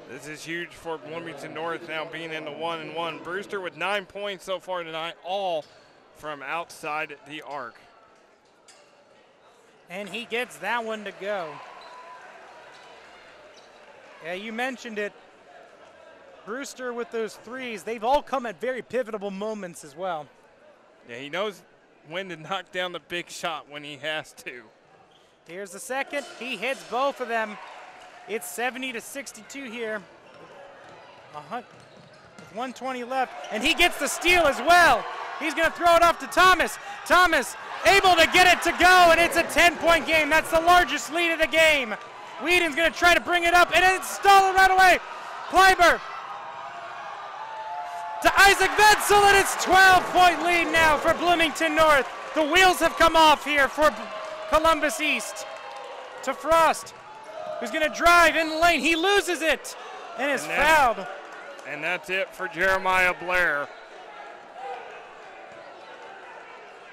S2: This is huge for Bloomington North now being in the 1-and-1. Brewster with 9 points so far tonight, all from outside the arc.
S1: And he gets that one to go. Yeah, you mentioned it. Brewster with those threes, they've all come at very pivotal moments as well.
S2: Yeah, he knows when to knock down the big shot when he has to.
S1: Here's the second. He hits both of them. It's 70-62 here. With 1:20 left, and he gets the steal as well. He's going to throw it off to Thomas. Thomas able to get it to go, and it's a 10-point game. That's the largest lead of the game. Whedon's going to try to bring it up, and it's stolen right away. Kleiber to Isaac Wenzel, and it's 12-point lead now for Bloomington North. The wheels have come off here for Columbus East. To Frost, who's going to drive in the lane. He loses it and is fouled.
S2: And that's it for Jeremiah Blair.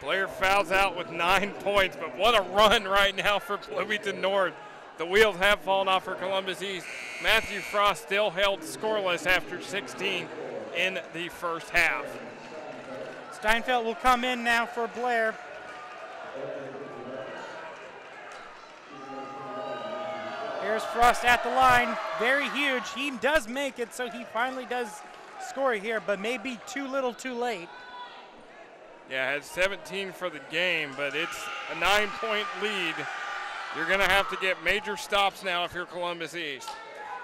S2: Blair fouls out with 9 points, but what a run right now for Bloomington North. The wheels have fallen off for Columbus East. Matthew Frost still held scoreless after 16 in the first half.
S1: Steinfeld will come in now for Blair. Here's Frost at the line, very huge. He does make it, so he finally does score here, but maybe too little too late.
S2: Yeah, had 17 for the game, but it's a 9-point lead. You're gonna have to get major stops now if you're Columbus East.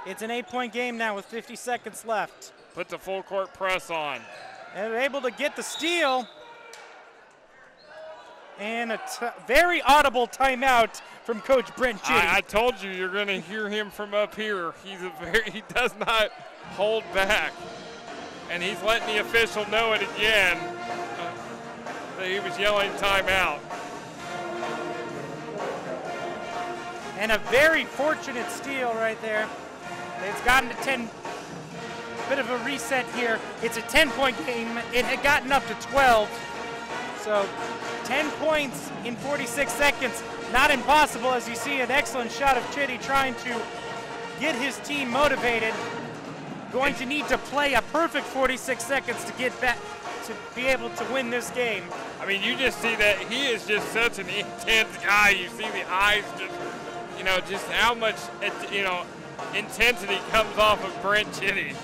S1: It's an 8-point game now with 50 seconds left.
S2: Put the full court press on.
S1: And they're able to get the steal. And a very audible timeout from Coach Brent Chitty.
S2: I told you, you're going to hear him from up here. He does not hold back. And he's letting the official know it again. That he was yelling timeout.
S1: And a very fortunate steal right there. It's gotten to 10. Bit of a reset here. It's a 10-point game. It had gotten up to 12. So 10 points in 46 seconds. Not impossible, as you see an excellent shot of Chitty trying to get his team motivated. Going to need to play a perfect 46 seconds to get back to be able to win this game.
S2: I mean, you just see that he is just such an intense guy. You see the eyes just, just how much, intensity comes off of Brent Chitty.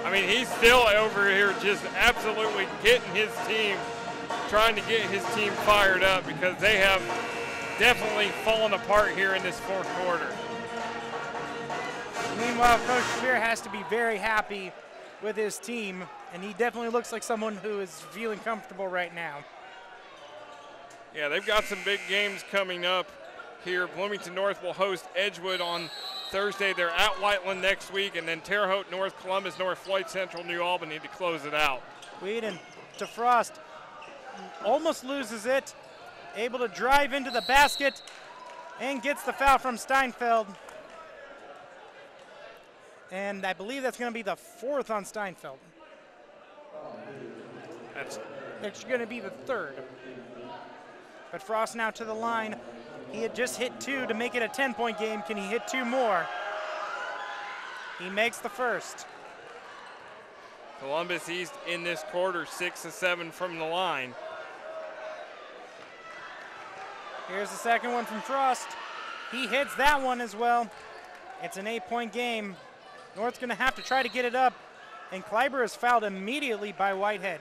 S2: I mean, he's still over here just absolutely getting his team, trying to get his team fired up because they have definitely fallen apart here in this fourth quarter.
S1: Meanwhile, Coach Spear has to be very happy with his team, and he definitely looks like someone who is feeling comfortable right now.
S2: Yeah, they've got some big games coming up here. Bloomington North will host Edgewood on Thursday. They're at Whiteland next week, and then Terre Haute, North Columbus, North Floyd Central, New Albany to close it out.
S1: Whedon to Frost, almost loses it, able to drive into the basket and gets the foul from Steinfeld. And I believe that's going to be the fourth on Steinfeld. It's going to be the third. But Frost now to the line. He had just hit 2 to make it a 10-point game. Can he hit 2 more? He makes the first.
S2: Columbus East in this quarter, 6 of 7 from the line.
S1: Here's the second one from Frost. He hits that one as well. It's an 8-point game. North's going to have to try to get it up, and Kleiber is fouled immediately by Whitehead.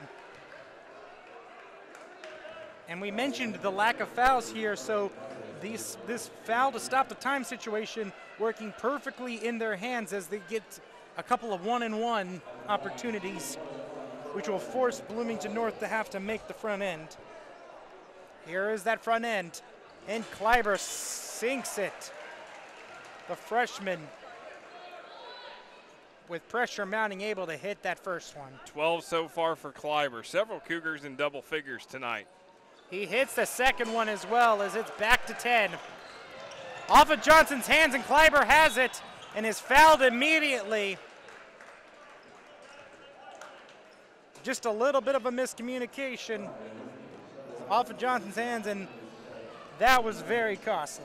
S1: And we mentioned the lack of fouls here, so this foul to stop the time situation working perfectly in their hands as they get a couple of 1-and-1 opportunities, which will force Bloomington North to have to make the front end. Here is that front end, and Kleiber sinks it. The freshman, with pressure mounting, able to hit that first one.
S2: 12 so far for Kleiber. Several Cougars in double figures tonight.
S1: He hits the second one as well as it's back to 10. Off of Johnson's hands, and Kleiber has it and is fouled immediately. Just a little bit of a miscommunication off of Johnson's hands, and that was very costly.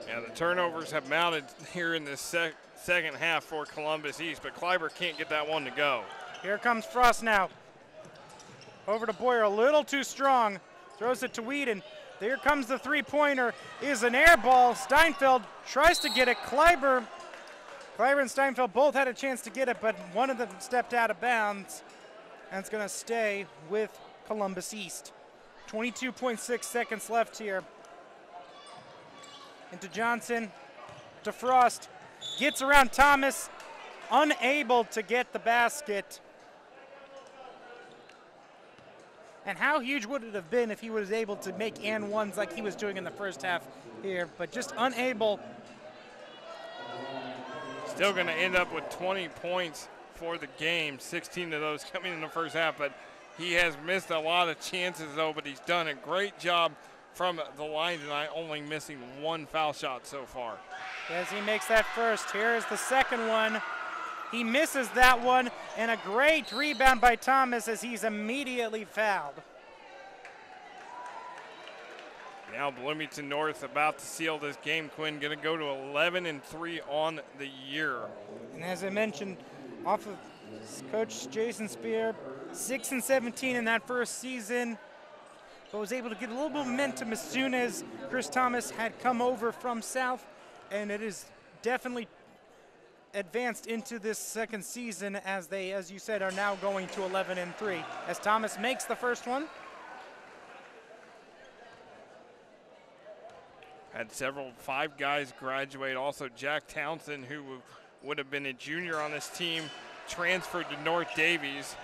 S2: Yeah, the turnovers have mounted here in this second half for Columbus East, but Kleiber can't get that one to go.
S1: Here comes Frost now. Over to Boyer, a little too strong. Throws it to Whedon. There comes the three-pointer. Is an air ball. Steinfeld tries to get it. Kleiber and Steinfeld both had a chance to get it, but one of them stepped out of bounds, and it's going to stay with Columbus East. 22.6 seconds left here. Into Johnson, to Frost. Gets around Thomas, unable to get the basket. And how huge would it have been if he was able to make and ones like he was doing in the first half here, but just unable.
S2: Still going to end up with 20 points for the game, 16 of those coming in the first half, but He has missed a lot of chances, though, but he's done a great job from the line tonight, only missing one foul shot so far.
S1: As he makes that first, here is the second one. He misses that one, and a great rebound by Thomas as he's immediately fouled.
S2: Now Bloomington North about to seal this game. Quinn going to go to 11-3 on the year.
S1: And as I mentioned, off of Coach Jason Spear, 6-17 in that first season, but was able to get a little momentum as soon as Chris Thomas had come over from South, and it is definitely advanced into this second season as they, as you said, are now going to 11-3. As Thomas makes the first one.
S2: Had five guys graduate. Also Jack Townsend, who would have been a junior on this team, transferred to North Davies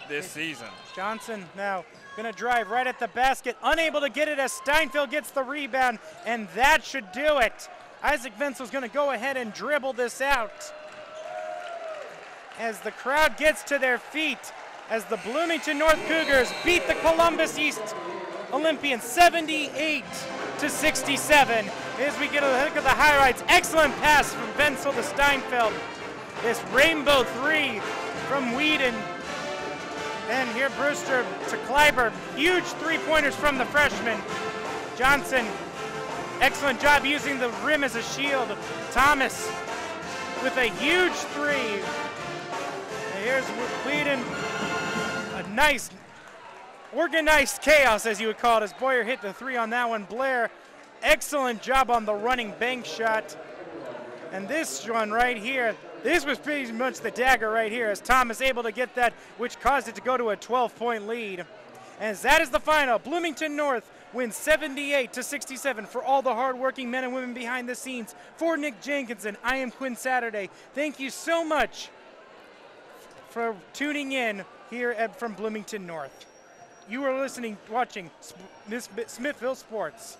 S2: this season.
S1: Johnson now gonna drive right at the basket, unable to get it as Steinfeld gets the rebound, and that should do it. Isaac Vensel's gonna go ahead and dribble this out as the crowd gets to their feet as the Bloomington North Cougars beat the Columbus East Olympians 78-67. As we get a look at the highlights, excellent pass from Vensel to Steinfeld. This rainbow three from Whedon. And here Brewster to Kleiber. Huge three-pointers from the freshman. Johnson, excellent job using the rim as a shield. Thomas with a huge three. And here's Whedon. A nice organized chaos, as you would call it, as Boyer hit the three on that one. Blair, excellent job on the running bank shot. And this one right here, this was pretty much the dagger right here, as Thomas able to get that, which caused it to go to a 12-point lead. As that is the final, Bloomington North wins 78-67. For all the hardworking men and women behind the scenes, for Nick Jenkinson, I am Quinn Saturday. Thank you so much for tuning in here from Bloomington North. You are watching Smithville Sports.